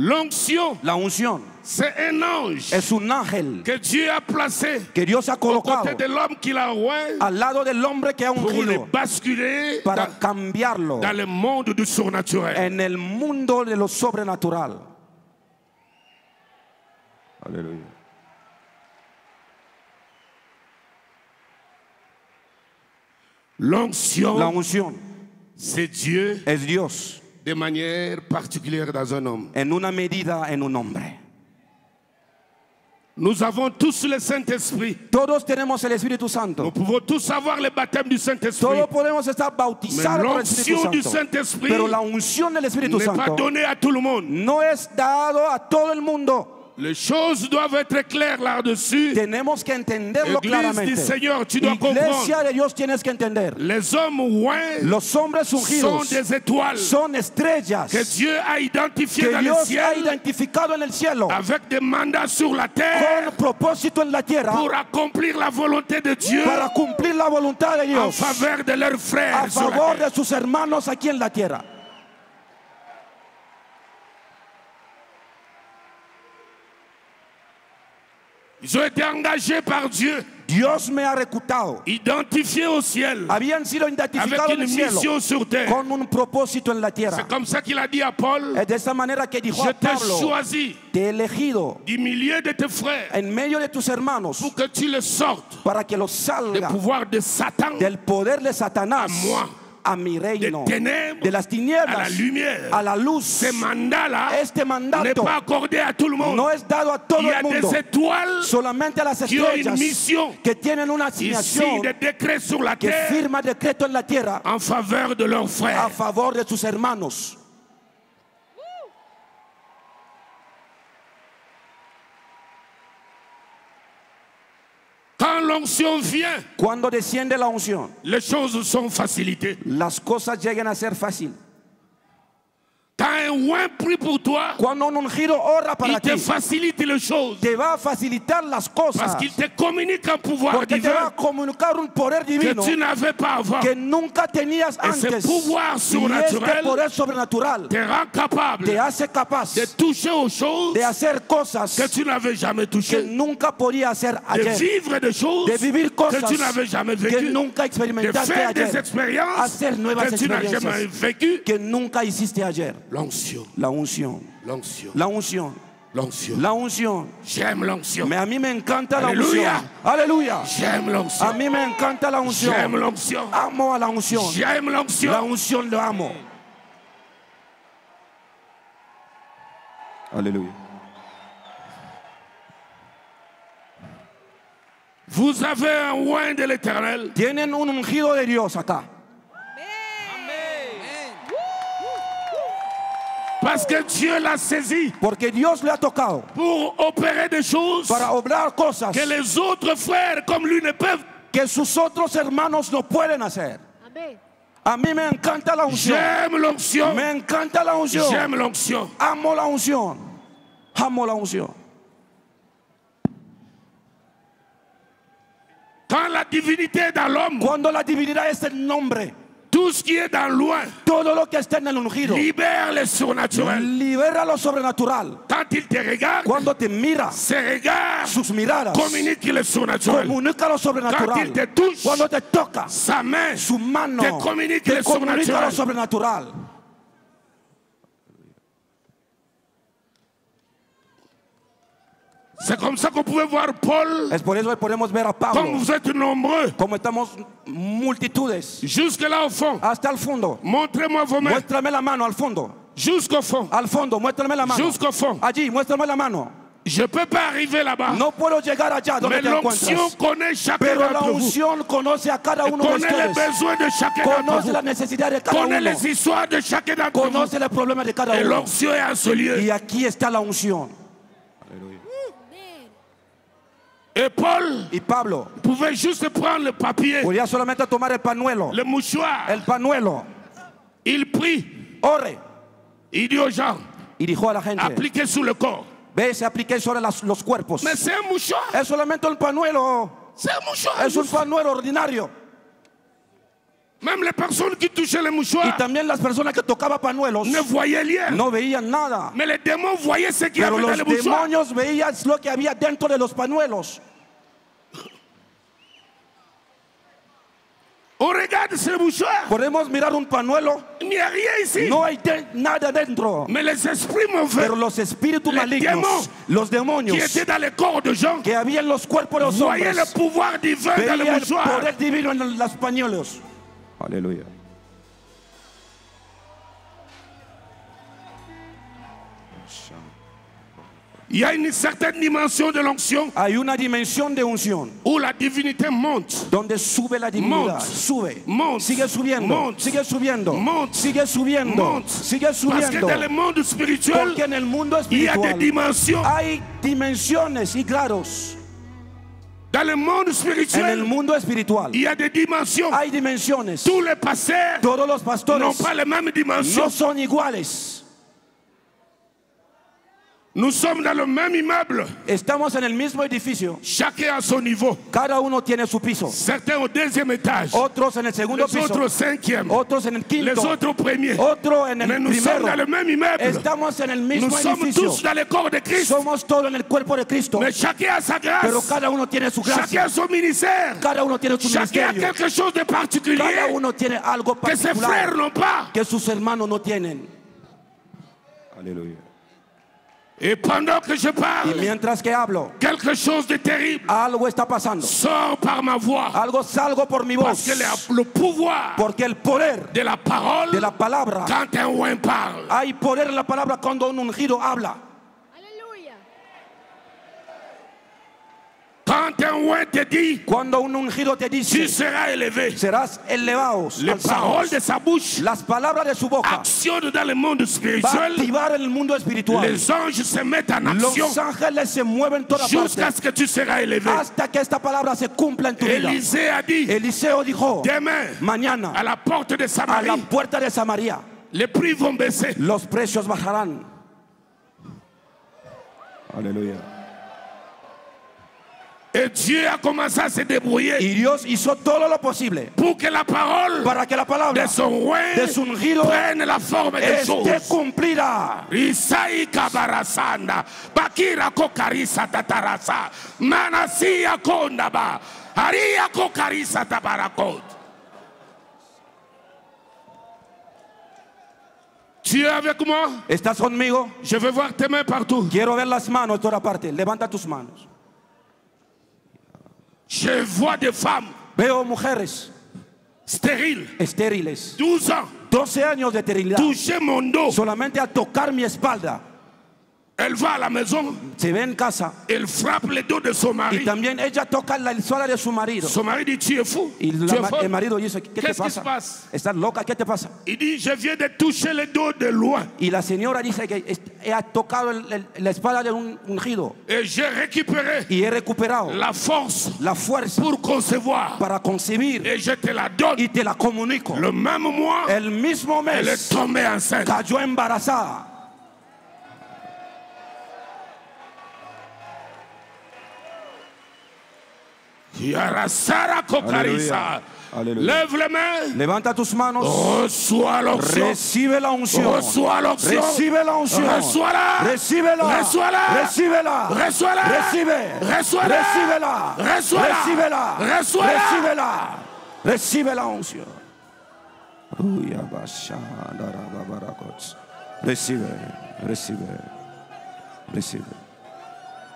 L'onction, La unción c'est un ange es un ángel que Dieu a placé que Dios ha au côté colocado de l'homme qu'il a oint al lado del hombre que ha pour le ungido basculer para cambiarlo dans le monde du surnaturel. en el mundo de lo sobrenatural. Aleluya. L'onction, La unción c'est Dieu es Dios de manière particulière dans un homme. en una medida en un hombre. Nous avons tous le Saint-Esprit. Todos tenemos el Espíritu Nous Santo. pouvons tous avoir le baptême du Saint-Esprit. Todos podemos estar bautizados por el Espíritu l'onction du Santo. Saint-Esprit Pero la unción del Espíritu n'est pas Santo donnée à tout le monde. no es dado a todo el mundo. Les choses doivent être claires là-dessus. Tenemos que entenderlo Église du claramente. Seigneur, tu dois Iglesia comprendre. de Dios tienes que entender. Les hommes oints Los hombres sont ungidos des étoiles son estrellas que Dieu a identifiées que dans le Dios ha ciel identificado en el cielo avec des mandats sur la terre con propósito en la tierra pour accomplir la volonté de Dieu para cumplir la voluntad de en Dios faveur de leurs a frères sur la favor terre. de sus hermanos aquí en la tierra. Ils ont été engagés par Dieu, Dios me ha reclutado. identifiés au ciel, Habían sido avec identificados en une el cielo mission sur terre. con un propósito en la tierra. C'est comme ça qu'il a dit à Paul, Es de esa manera que dijo je a t'ai Pablo: choisi te he elegido du milieu de tes frères en medio de tus hermanos pour que tu le sortes para que los du salga pouvoir de Satan del poder de Satanás a moi, a mi des reino, ténèbres de las à la tinieblas lumière. a la luz. Ce mandat-là Este n'est mandato pas accordé à tout le monde. no es dado a todo Il y a el mundo, des étoiles solamente a las qui ont une estrellas mission que tienen una ici, asignación des décrets sur la que terre firma decreto en la tierra en faveur de leurs a frères. favor de sus hermanos. Quand l'onction vient, Cuando desciende la unción, les choses sont facilitées. las cosas llegan a ser fácil. Quand un oint prie pour toi, Cuando un ungido ora para il te ti, facilite les choses. te va a facilitar las Parce cosas, qu'il te communique un pouvoir porque te va divin a comunicar un poder que divino tu n'avais pas avant. que nunca tenías Ese antes. pouvoir Y este sobrenatural poder sobrenatural Te rend capable te hace capaz de toucher aux choses de hacer cosas que tu n'avais jamais que touchées. nunca podía hacer De ayer, vivre des choses de vivir cosas que tu n'avais jamais que vécues. nunca De experimentaste faire des ayer, expériences hacer nuevas que tu n'as jamais experiencias vécues. que nunca hiciste ayer. L'onction, La unción, l'onction, la unción, l'onction. la unción. J'aime l'onction. A mí me encanta la Aleluya. unción. Aleluya. J'aime A l'onction. mí me encanta la unción. J'aime l'onction. Amo a la unción. J'aime La l'onction. unción lo amo. Aleluya. Vous avez un oint de l'Éternel. Tienen un ungido de Dios acá. Parce que Dieu l'a saisi Porque Dios le ha tocado pour opérer des choses para obrar cosas que les autres frères comme lui ne peuvent. que sus otros hermanos no pueden hacer. Amén. A mí me encanta la unción. J'aime l'onction. Me encanta la unción. J'aime l'onction. Amo la unción. Amo la unción. Quand la divinité est dans l'homme, Cuando la divinidad es el nombre, tout ce qui est dans loin todo lo que está en el ungido libère le surnaturel. libera lo sobrenatural. Quand il te regarde, Cuando te mira, ses regards sus miradas communiquent le surnaturel. comunica lo Quand sobrenatural. il te touche, Cuando te toca, sa main su mano te communique te le comunica lo surnaturel. sobrenatural. C'est comme ça qu'on pouvait voir Paul, Es por eso que podemos ver a comme Pablo, vous êtes nombreux, como estamos multitudes, jusque là au fond. hasta el fondo. Montrez-moi vos mains. Muéstrame la mano al fondo. Jusqu'au fond. Al fondo, muéstrame la mano. Jusqu'au fond. Allí, muéstrame la mano. Je ne peux pas arriver là-bas. No puedo llegar allá donde Mais te l'onction encuentras. connaît chacun Pero la d'entre vous. unción conoce a cada uno de Connaît les ustedes. besoins de chacun d'entre Conoce vous. la necesidad de cada Connaît uno. les histoires de chacun d'entre vous. Conoce los problemas de cada Et uno. l'onction est en ce lieu. Y aquí está la unción. Et Paul Y Pablo pouvait juste prendre le papier, podía solamente tomar el pañuelo. le mouchoir. El pañuelo. Il prie. Ore. Il dit aux gens, Y dijo a la gente: appliquez sur le corps. ve, se aplique sobre los cuerpos. Mais c'est un mouchoir. Es solamente un pañuelo. C'est un mouchoir. Es un pañuelo ordinario. Même les personnes qui touchaient les Y mouchoirs también las personas que tocaban pañuelos ne voyaient rien. no veían nada. Mais les démons voyaient ce qu'il y Pero avait dans los les mouchoirs. demonios veían lo que había dentro de los pañuelos. On regarde ces mouchoirs. Podemos mirar un pañuelo, Il n'y a rien ici. no hay nada dentro. Mais les esprits mauvais Pero los espíritus Les malignos, démons los qui demonios étaient dans les corps de gens que había en los cuerpos de los voyaient le hombres, pouvoir divin dans les veían el mouchoirs. poder divino en los pañuelos. Aleluya. Il y a une certaine dimension de l'onction Hay una dimensión de unción où la divinité monte. donde sube la divinidad, Monte. sube, Monte. sigue subiendo, Monte. sigue subiendo, Monte. sigue subiendo, Monte. sigue Parce que subiendo. dans le monde spirituel, Porque en el mundo il y a des espiritual dimensions. hay dimensiones y grados. Dans le monde En el spirituel, mundo espiritual il y a des dimensions. hay dimensiones. Tous les pasteurs Todos los n'ont pastores pas les mêmes dimensions. no son iguales. Nous sommes dans le même immeuble. Estamos en el mismo edificio. Chacun à son niveau. Cada uno tiene su piso. Certains au deuxième étage. Otros en el segundo Les autres au piso. cinquième. Otros en el Les quinto. autres au premier. Otro en Mais el nous sommes dans primero. le même immeuble. Estamos en el Nous mismo sommes edificio. tous dans le corps de Christ. Somos todos en el cuerpo de Cristo. Mais chacun a sa Pero grâce. cada uno tiene su Chacun gracia. a son ministère. Cada uno tiene su Chacun a ministerio. quelque chose de Cada particulier uno tiene algo que ses frères particular n'ont pas. que sus hermanos no tienen. Aleluya. Et pendant que je Y parle, mientras que hablo, quelque chose de terrible algo está pasando. sort par ma voix. Algo salgo por mi voz. Parce que le pouvoir Porque el poder de la parole, de la palabra, quand un oin parle, hay poder en la palabra cuando un ungido habla. Aleluya. quand un oin te dit, Cuando un ungido te tu dice, seras élevé, serás elevados, les paroles alzados. de sa bouche Las palabras de su boca actionnent dans le monde va a spirituel. activar en el mundo espiritual. Les anges se mettent en action Los ángeles se mueven toda jusqu'à parte ce que tu seras élevé. hasta que esta palabra se cumpla en tu vida. Élisée a dit, Eliseo dijo, demain, mañana à la porte de a la Samarie, puerta de Samaria les prix vont baisser. los precios bajarán. Aleluya. Et Dieu a commencé à se débrouiller Y Dios hizo todo lo posible pour que la parole para que la palabra de son oin de su ungido prenne la forme des esté choses. cumplida. Isai kabarasanda, bakira kokarisa tatarasa, manasia kondaba, aria kokarisa tabarakot. Tu es avec moi? ¿Estás conmigo? Je veux voir tes mains partout. Quiero ver las manos de toda parte. Levanta tus manos. Je vois des femmes Veo mujeres stériles, estériles, 12 ans, 12 años de esterilidad, toucher mon dos. solamente a tocar mi espalda. Elle va à la maison, Se ve en casa elle frappe le dos de son y mari. también ella toca la espalda de su marido. Son mari dit, tu es fou. Y Tu es el folle. marido dice, ¿qué te Qu'est-ce qui se pasa? passe? ¿Estás loca? ¿Qué te pasa? Il dit, je viens de toucher le dos de loin. Y la señora dice que ha tocado la espalda de un ungido Et j'ai récupéré y he recuperado la force la fuerza pour concevoir. para concebir Et je te la donne. y te la comunico. Le même mois, El mismo elle est mes tombée enceinte. cayó embarazada. Yarasara Kokarisa. Aleluya. Lève les mains. Levanta tus manos. Reçois l'onction. Recibe la unción. Reçois l'onction. Recibe la unción. Reçois-la. Recíbela. Reçois-la. Recíbela. Reçois-la. Recibe. Reçois-la. Recíbela. Reçois-la. Recíbela. Reçois-la. Recíbela. Recibe la unción. Recibe. Recibe. Recibe.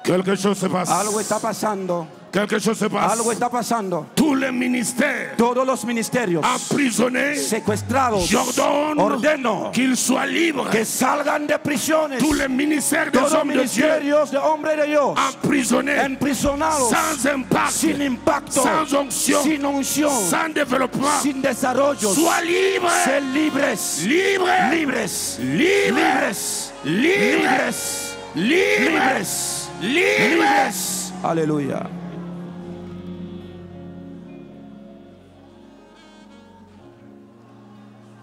Quelque chose se passe. Algo está pasando. Quelque chose se passe. Algo está pasando. Tous les ministères Todos los ministerios emprisonnés, secuestrados. j'ordonne Ordeno qu'ils soient libres. que salgan de prisiones. Tous les ministères des Todos los hommes de Dieu ministerios de hombre de Dios emprisonnés, emprisionados, sans impact, sin impacto, sans onction, sin unción, sans développement, sin desarrollo. soient libres, Ser libres, libres, libres, libres, libres, libres, libres, libres, libres. Aleluya.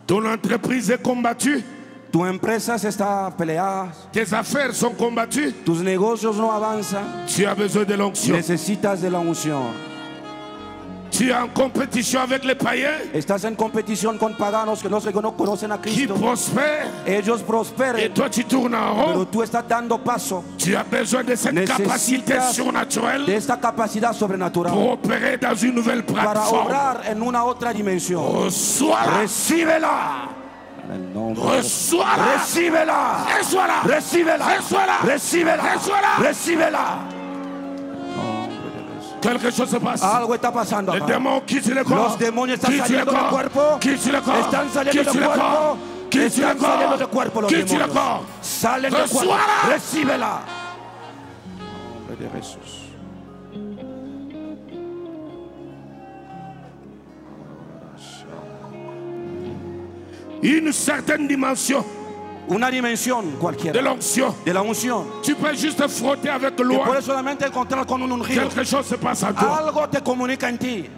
Ton entreprise est combattue, Tu empresa se está peleada, tes affaires sont combattues, tus negocios no avanzan, tu as besoin de l'onction. necesitas de la unción. Tu Tu es en compétition avec les païens Estás en competición con paganos que no conocen a qui Cristo. prospèrent Ellos et prosperen, toi tu tournes en pero rond. tú estás dando paso. Tu as besoin de cette capacité Necesitas de surnaturelle esta capacidad sobrenatural pour opérer dans une nouvelle para plateforme. obrar en una otra dimensión. Reçois-la. Recíbela. En el nombre de Jesús. Reçois-la. Recíbela. Reçois-la. Recíbela. Reçois-la. Recíbela. Reçois-la. Recíbela. Quelque chose se passe. Algo está pasando Les acá. démons quittent le corps. Los demonios están Quittent le saliendo del corps. cuerpo. Quittent le corps. Están saliendo Quittent del le cuerpo. corps. Quittent le Están saliendo del corps. cuerpo los Quittent le demonios. corps. Salen del cuerpo. Reçois-la. Recíbela. En nombre de Jesús. Une certaine dimension Una dimensión de cualquiera l'onction. de la unción. Tu peux juste frotter avec Que l'oie. puedes solamente encontrar con un ungido. Quelque chose se passe en toi. Algo te comunica en ti.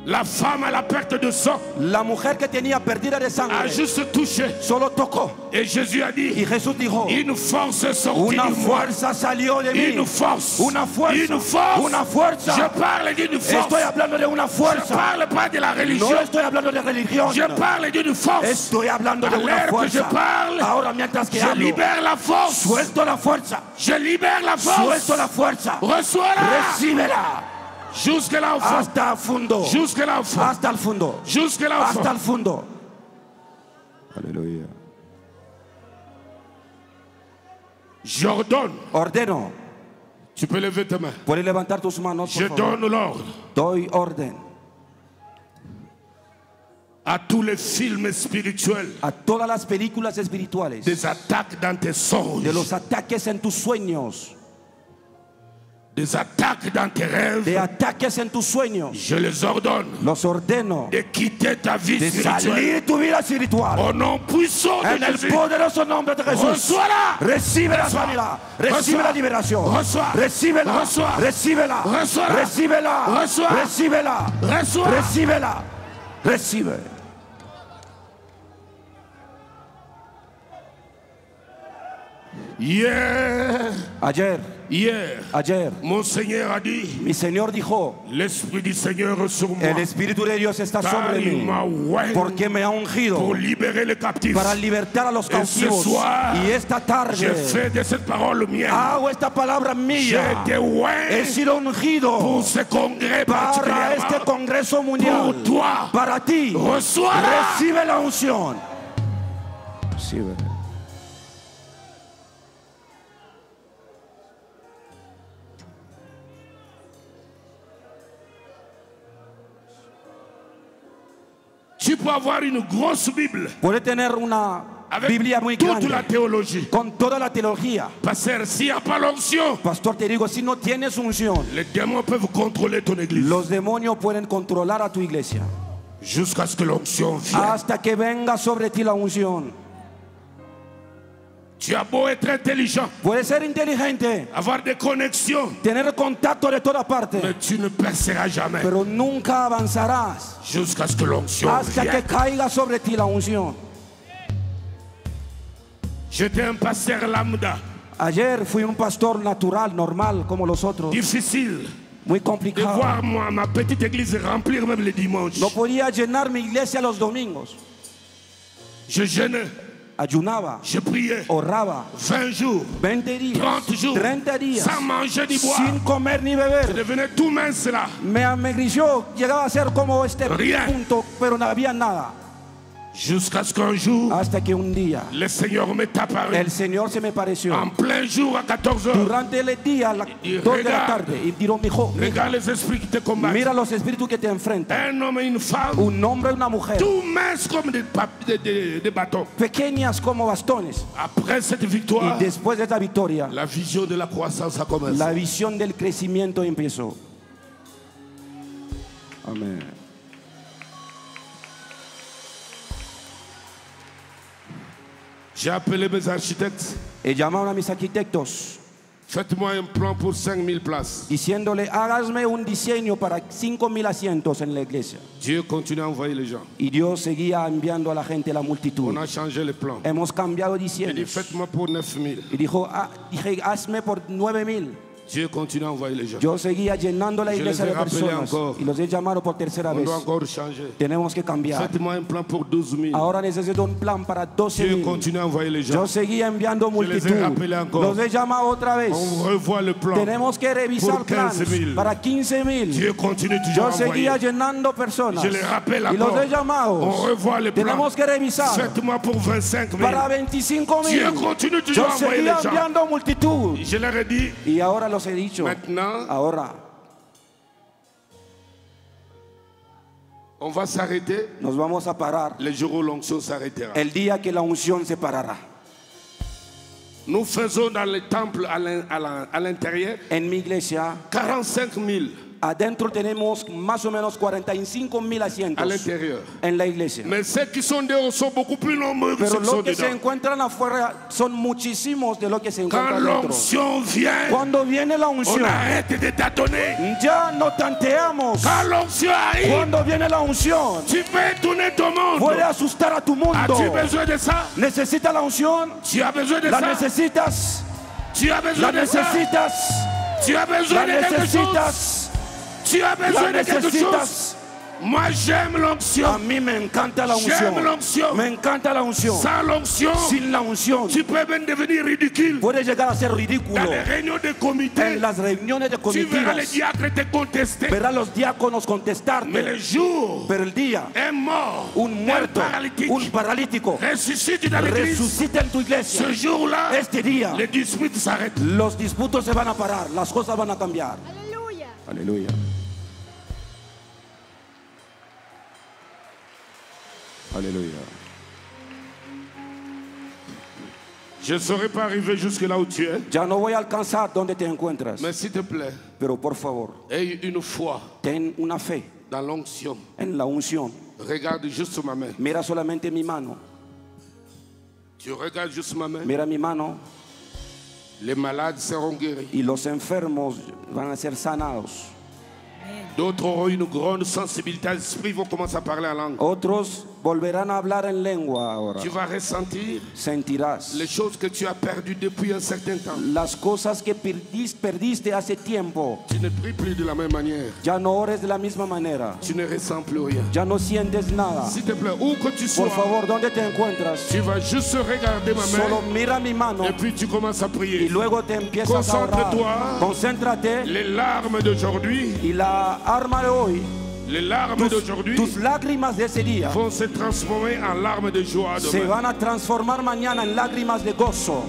La femme à la perte de sang La mujer que tenía pérdida de a sangre juste touché. solo tocó. Et Jésus a Y dit, Jesús dijo, une force est sortie una de moi. fuerza salió de mí. Une force. Una fuerza. Une force. Una fuerza. Je parle d'une force. Estoy hablando de una Je fuerza. parle pas de la religion. No estoy hablando de religión. Je parle d'une force. Estoy hablando de À una l'heure que je fuerza. parle, Ahora mientras que je hablo, libère la force. suelto la fuerza. Je libère la force. Suelto la fuerza. Reçois-la. Recíbela. Jusque là au fond. Hasta el fondo. Jusque là au fond. Hasta el fondo. Jusque là au Hasta fond. el fondo. Aleluya. J'ordonne. Ordeno. Tu peux lever tes mains. Puedes levantar tus manos, Je por favor. donne l'ordre Doy orden à tous les films spirituels a todas las películas espirituales, des attaques dans tes songes, de los ataques en tus sueños, des attaques dans tes de rêves. ataques en tus sueños. Je les ordonne Los ordeno de quitter ta vie de spirituelle. salir de tu vida espiritual. Au nom puissant En de el Jésus. poderoso nombre de Jesús. Reçois-la. Recibe la Reçois. sanidad. Recibe Reçois. la liberación. Reçois. Recíbela. Reçois. Recíbela. Reçois. Recíbela. Reçois. Recíbela. Reçois. Recíbela. Recibe. Hier, Ayer, mon Seigneur a dit, mi Señor dijo, l'Esprit du Seigneur est sur moi. el Espíritu de Dios está Car sobre il mí, m'a oint porque me ha pour ungido libérer les captifs. para libertar a los Et ce cautivos. soir, Y esta je tarde fais de cette parole mienne. hago esta palabra J'ai mía. été oint He sido ungido pour ce congrès para este particulièrement. congreso mundial. Pour toi. Para ti. Reçois-la. Recibe la unción. Recibe. Tu peux avoir une grosse Bible Puede tener una avec Biblia muy toute grande la théologie. con toda la teología. Pasteur, s'il n'y a pas l'onction, Pastor, te digo, si no tienes unción, les démons peuvent contrôler ton église los demonios pueden controlar a tu iglesia jusqu'à ce que l'onction vienne. hasta que venga sobre ti la unción. Tu as beau être intelligent, Puedes ser inteligente, avoir des connexions, tener contacto de toda parte, mais tu ne perceras jamais pero nunca avanzarás jusqu'à ce que l'onction hasta que vienne. caiga sobre ti la unción. J'étais un pasteur lambda, Ayer fui un pastor natural, normal, como los otros, difficile muy de complicado. voir moi, ma petite église remplir même les dimanches. No podía llenar mi iglesia los domingos. Je jeûnais, Ayunaba, je priais oraba 20 jours, 20 días, 30 jours, 30 días, sans manger ni boire. sin comer ni Je beber. devenais tout mince là. Me amegrició, llegaba a ser como este Rien. punto, pero no había nada. Jusqu'à ce qu'un jour, Hasta que un día le Seigneur m'est apparu el Señor se me pareció en plein jour à 14 heures. durante el día, a las Y 2 de la regarde. tarde, y dijo, mijo, Regarde les esprits qui te combattent. mira los espíritus que te enfrentan. Un homme et une femme, Un hombre y una mujer, tout minces comme des bâtons. pequeñas como bastones. Après cette Y victoire, después de esta victoria, la vision de la croissance a commencé. la visión del crecimiento empezó. Amén. J'ai appelé mes architectes. He llamado a mis arquitectos Faites-moi un plan pour 5000 places. diciéndole, hágame un diseño para 5,000 asientos en la iglesia. Dieu continue à envoyer les gens. Y Dios seguía enviando a la gente, la multitud. On a changé les plans. Hemos cambiado Il dit diseños. faites-moi pour 9000. Y dije, hazme por 9,000. Dieu continue à envoyer les gens. Yo seguía llenando la Je iglesia les de he rappelé personas encore. y los he llamado por tercera On vez. doit encore changer. Tenemos que cambiar. Faites-moi un plan pour 12 000. Ahora necesito un plan para Dieu 12,000. continue à envoyer les gens. Yo seguía enviando Je les ai rappelés multitud. encore. Los he llamado otra vez. On revoit le plan. Tenemos que revisar Por 15,000. planes para 15,000. Dieu continue toujours Yo à seguía envoyer. llenando personas Je les rappelle y los encore. he llamado. On revoit le plan. Tenemos que revisar Faites-moi pour 25 000. para 25,000. Dieu continue toujours Yo à envoyer seguía les gens. enviando multitud Je leur ai dit, y ahora los he dicho. maintenant, Ahora on va s'arrêter. nos vamos a parar Le jour où l'onction s'arrêtera. el día que la unción se parará. Nous faisons dans le temple à l'intérieur En mi iglesia 45 000 adentro tenemos más o menos 45,000 à asientos l'intérieur. en la iglesia. Mais ceux qui sont dehors sont beaucoup plus nombreux que ceux Pero qui sont los que se dedans. encuentran afuera son muchísimos de los que se Quand encuentran dentro. l'onction vient, Cuando viene la on unción, arrête de tâtonner. ya no tanteamos. Quand l'onction arrive, Cuando viene la unción, tu peux tourner ton monde. puede asustar a tu mundo. As-tu besoin de ça? ¿Necesitas la unción? Tu as besoin de ¿La ça? necesitas? Tu as besoin ¿La de ça? necesitas? Tu as besoin ¿La de quelque chose? necesitas? Tu as besoin ¿La de quelque chose? necesitas? Moi, j'aime A l'onction. mí me encanta la J'aime unción. l'onction. Me encanta la unción. Sans l'onction, Sin la unción, tu peux même devenir ridicule. puede llegar a ser Dans ridículo. les réunions de comité, En las reuniones de tu verras les comitivas, diacres te contester. verás los diáconos Mais le contestarte. jour, Pero el día, un mort, un muerto, un paralytique, un paralítico, ressuscite dans l'église. resucita en tu iglesia. Ce jour-là, Este día, les disputes s'arrêtent. los disputos se van a parar, las cosas van a cambiar. Aleluya. Aleluya. Aleluya. Je ne saurais pas arriver jusque là où tu es. Ya no voy a alcanzar donde te encuentras, Mais s'il te plaît, pero por favor, aie une foi ten una fe dans l'onction. en la unción. Regarde juste ma main. Mira solamente mi mano, Tu regardes juste ma main. mira mi mano Les malades seront guéris. y los enfermos van a ser sanados. D'autres auront une grande sensibilité à l'esprit, vont commencer à parler en langue. Otros volverán a hablar en lengua ahora. Tu vas ressentir Sentirás les choses que tu as perdues depuis un certain temps. las cosas que perdiste hace tiempo. Tu ne pries plus de la même manière. Ya no ores de la misma manera. Tu ne ressens plus rien. Ya no sientes nada. S'il te plaît, où que tu sois, Por favor, ¿dónde te encuentras? tu vas juste regarder ma Solo main mira mi mano et puis tu commences à y prier. luego te empiezas a orar. Concéntrate. Concéntrate Les larmes d'aujourd'hui, y la arma de hoy, les larmes d'aujourd'hui tus lágrimas de ese día vont se transformer en larmes de joie se demain. van a transformar mañana en lágrimas de gozo.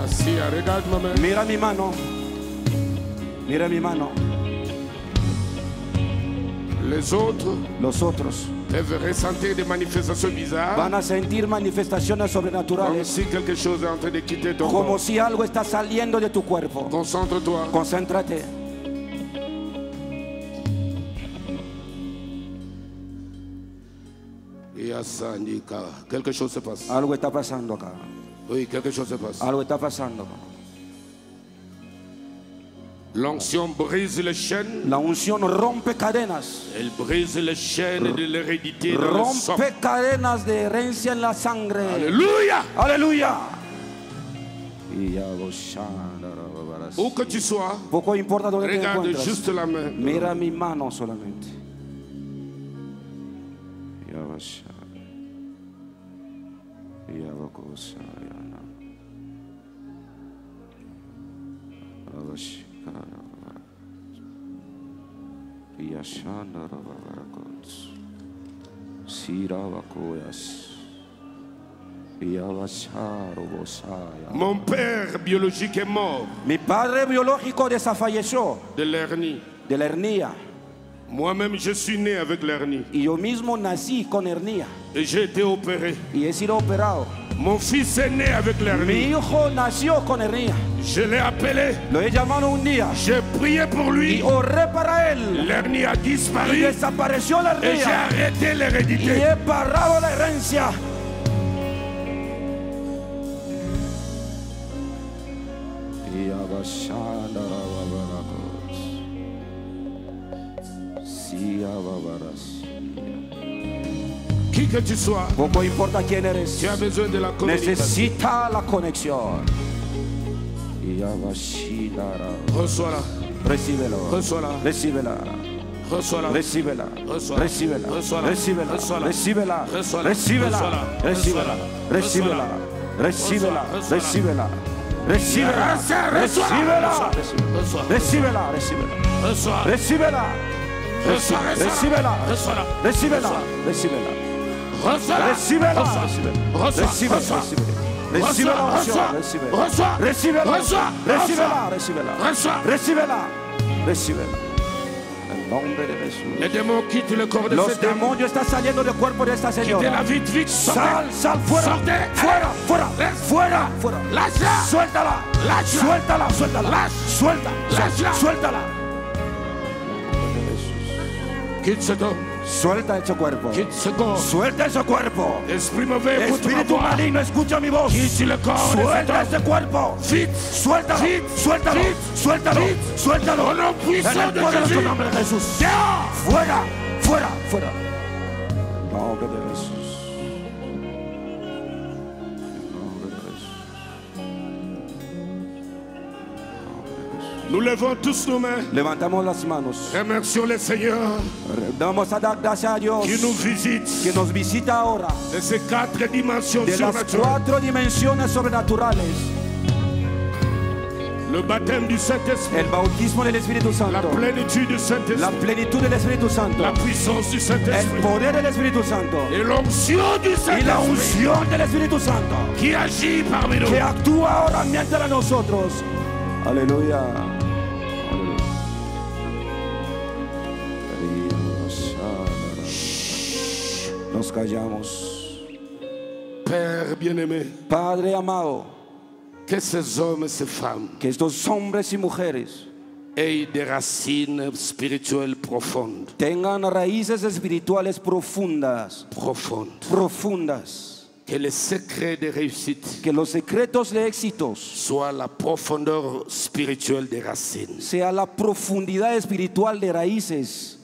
Assis, regarde ma main. Mira mi mano. Mira mi mano. Les autres Los otros peuvent ressentir des manifestations bizarres, van a sentir manifestaciones comme sobrenaturales, si quelque chose est en train de quitter ton como corps. si algo está saliendo de tu cuerpo. Concentre-toi. Concéntrate. Et à Sandika, quelque chose se passe. Algo está pasando acá. Oui, quelque chose se passe. Algo está pasando. L'onction brise les chaînes. La unción rompe cadenas. Elle brise les chaînes de l'hérédité dans le sang. Rompe cadenas de herencia en la sangre. Alléluia. Aleluya. Où que tu sois, Poco importa dónde te regarde encuentras. juste la main. Mira mi mano solamente. Mon père biologique est mort Mi padre biológico desfalleció de l'hernie. de la hernia Moi-même, je suis né avec l'hernie. y yo mismo nací con hernia Et j'ai été opéré. y he sido operado. Mon fils est né avec Mi l'hernie. hijo nació con hernia. Je l'ai appelé. Lo he llamado un día J'ai prié pour y lui. oré para él L'hernie a y disparu. desapareció la Et j'ai hernia arrêté y l'hérédité. he parado la herencia. Qui que tu sois, Poco importa quién eres, tu as besoin de la communication. necesita la conexión. Reçois-la. Recíbelo. Reçois-la. Recíbela. Reçois-la. Recíbela. Reçois-la. Recíbela. Reçois-la. Recíbela. Reçois-la. Recíbela. Reçois-la. Recíbela. Reçois-la. Recíbela. Recíbela. Reçois-la. Recíbela. Recíbela. Reçois. Recíbela. Recíbela. Recíbela. Reçois. Recíbela. Reçois. Recíbela. Reçois-la. Recíbela. Recíbela. Reçois-la. Recíbela. Reçois. Recíbela. Recibe la unción, recibe. Recibe la unción, recíbela, recíbela. Recíbela, recíbela. En nombre de Jesús. Les démons quittent le corps de Los cette dame. demonios están saliendo del cuerpo de esta señora. Quittez-la vite, vite. Sal, sal, fuera, Sortez. fuera, fuera, fuera, fuera. Lâche-la. Suéltala, Lâche-la. suéltala, suéltala. Lâche. Suelta, Lâche-la. suéltala. Quitte cet homme. Suelta ese cuerpo. Quitte ce corps. Suelta ese cuerpo. Esprit mauvais, écoute ma Espíritu voix. maligno, escucha mi voz. Quitte le corps de cet Suelta homme. ese cuerpo. Vite. Suéltalo, Vite. suéltalo, Vite. suéltalo, Vite. suéltalo. Au nom En puissant el de poderoso Jésus. nombre de Jesús. Dehors. Fuera, fuera, fuera. Nombre de Jesús. Nombre de Jesús. Nous levons tous nos mains. Levantamos las manos. Remercions le Seigneur Vamos a dar gracias a Dios qui nous visite que nos visita ahora de ces 4 dimensions de las surnaturelles. 4 dimensiones sobrenaturales. Le baptême du Saint-Esprit, El bautismo del Espíritu la Santo, plénitude du la Saint-Esprit, plenitud del Espíritu Santo, la puissance du el Saint-Esprit poder del Espíritu Santo et l'onction du y la Saint-Esprit unción del Espíritu Santo qui agit parmi nous. que actúa ahora mientras nosotros. Aleluya. Nos callamos. Père bien-aimé, Padre amado, que ces hommes et ces femmes que estos hombres y mujeres aient des racines spirituelles profondes, tengan raíces espirituales profundas, profondes. profundas. Que les secrets de réussite Que los secretos de éxitos soient la profondeur spirituelle des racines. sea la profundidad espiritual de raíces.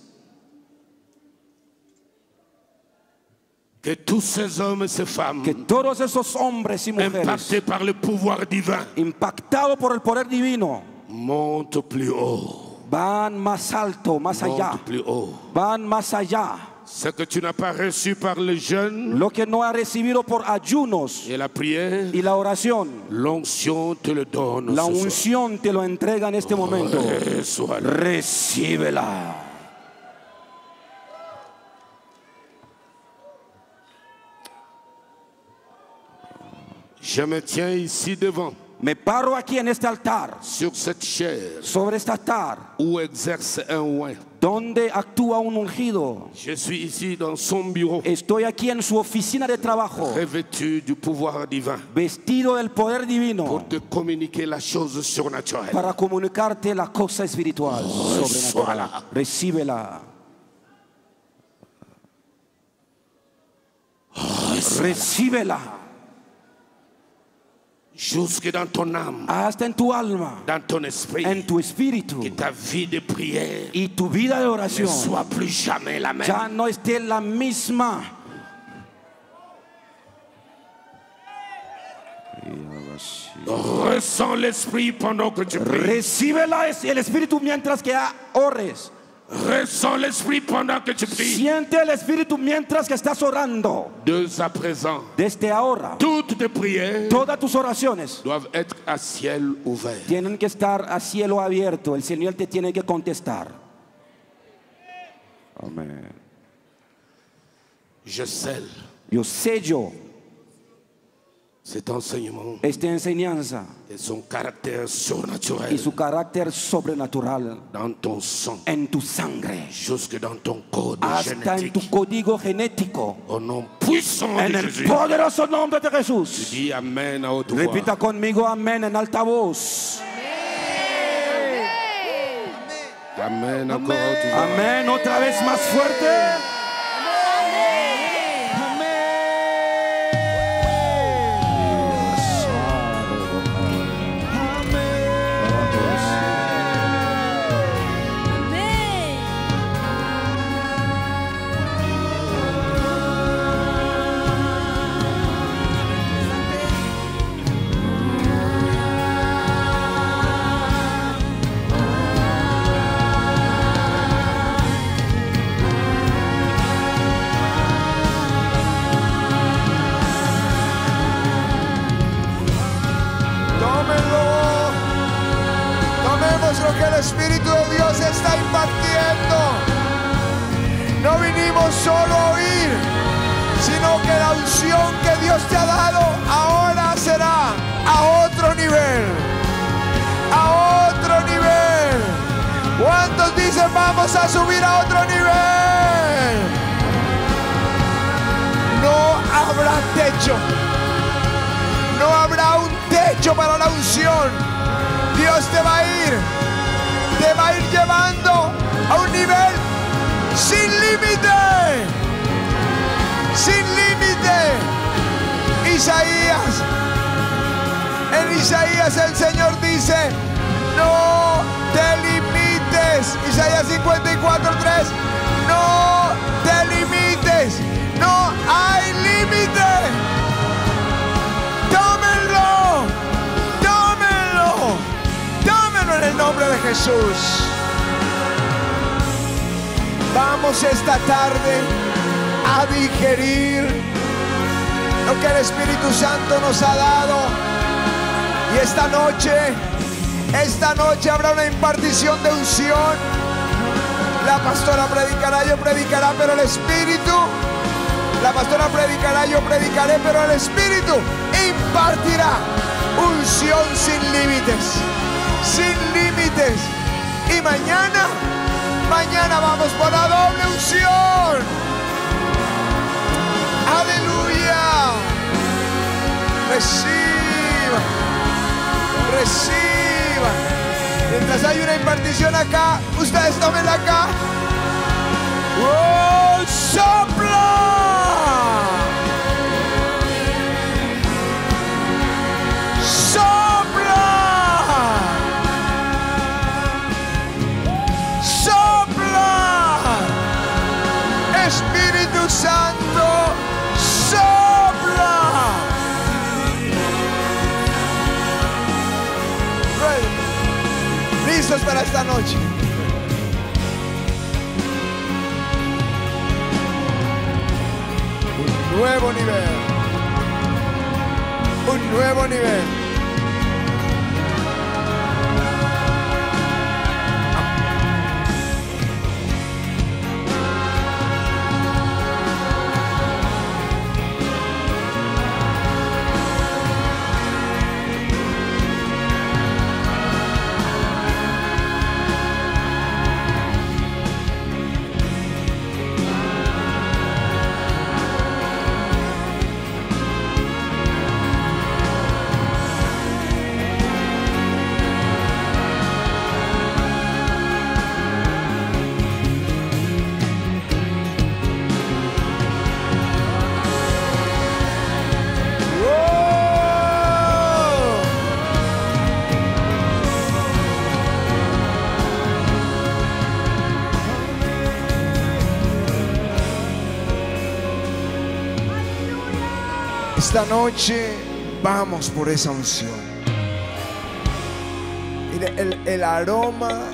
Que tous ces hommes et ces femmes Que todos esos hombres y mujeres impactés par le pouvoir divin impactados por el poder divino montent plus haut. van más alto, más allá, Montent plus haut. van más allá. Ce que tu n'as pas reçu par le jeûne Lo que no ha recibido por ayunos et la prière, y la oración, l'onction te le donne. la ce soir. unción te lo entrega en este momento. Reçois-le. Recíbela. Je me tiens ici devant, Me paro aquí en este altar, sur cette chaire sobre este altar, où exerce un oint. donde actúa un ungido. Je suis ici dans son bureau, Estoy aquí en su oficina de trabajo, revêtu du pouvoir divin, vestido del poder divino, pour te communiquer la chose surnaturelle. para comunicarte la cosa espiritual, sobrenatural. Recíbela. Recíbela. Recíbela. Jusque dans ton âme, Hasta en tu alma, dans ton esprit, en tu espíritu, que ta vie de prière y tu vida de ne oración soit plus jamais la même. ya no esté la misma. Ressens l'esprit pendant que tu pries. Recíbela el espíritu mientras que ores. Ressens l'esprit pendant que tu pries. Siente el espíritu mientras que estás orando. Dès à présent, Desde ahora, toutes tes prières todas tus oraciones doivent être à ciel ouvert. tienen que estar a cielo abierto. El Señor te tiene que contestar. Amén. Je scelle Yo sello cet enseignement esta enseñanza et son caractère y surnaturel su carácter sobrenatural dans ton sang, en tu sangre, jusque dans ton code hasta en tu génétique. código genético. Au nom puissant En de el Jésus. poderoso nombre de Jesús. Dis Amen à haute voix. Repita conmigo amén en alta voz. Amen encore à haute voix. Amén otra vez más fuerte. que el Espíritu de Dios está impartiendo. No vinimos solo a oír, sino que la unción que Dios te ha dado ahora será a otro nivel. A otro nivel. ¿Cuántos dicen vamos a subir a otro nivel? No habrá techo. No habrá un techo para la unción. Dios te va a ir llevando a un nivel sin límite. Sin límite. En Isaías el Señor dice, no te limites. Isaías 54:3, no te limites. No hay límite. Tómenlo en el nombre de Jesús. Vamos esta tarde a digerir lo que el Espíritu Santo nos ha dado. Y esta noche habrá una impartición de unción. La pastora predicará, yo predicará, pero el Espíritu. La pastora predicará, yo predicaré, pero el Espíritu impartirá unción sin límites. Sin límites. Y mañana vamos por la doble unción. Aleluya. Reciba. Mientras hay una impartición acá, ustedes tómenla acá. ¡Oh, sopla! Espíritu Santo, sopla. Listos para esta noche. Un nuevo nivel. Un nuevo nivel. Esta noche vamos por esa unción. Mire, el aroma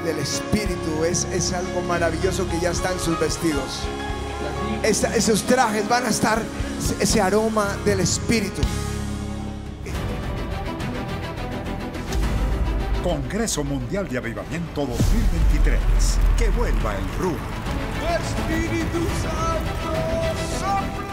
del Espíritu es algo maravilloso que ya está en sus vestidos. Esos trajes van a estar, ese aroma del Espíritu. Congreso Mundial de Avivamiento 2023. Que vuelva el RUA. Espíritu Santo, sopla.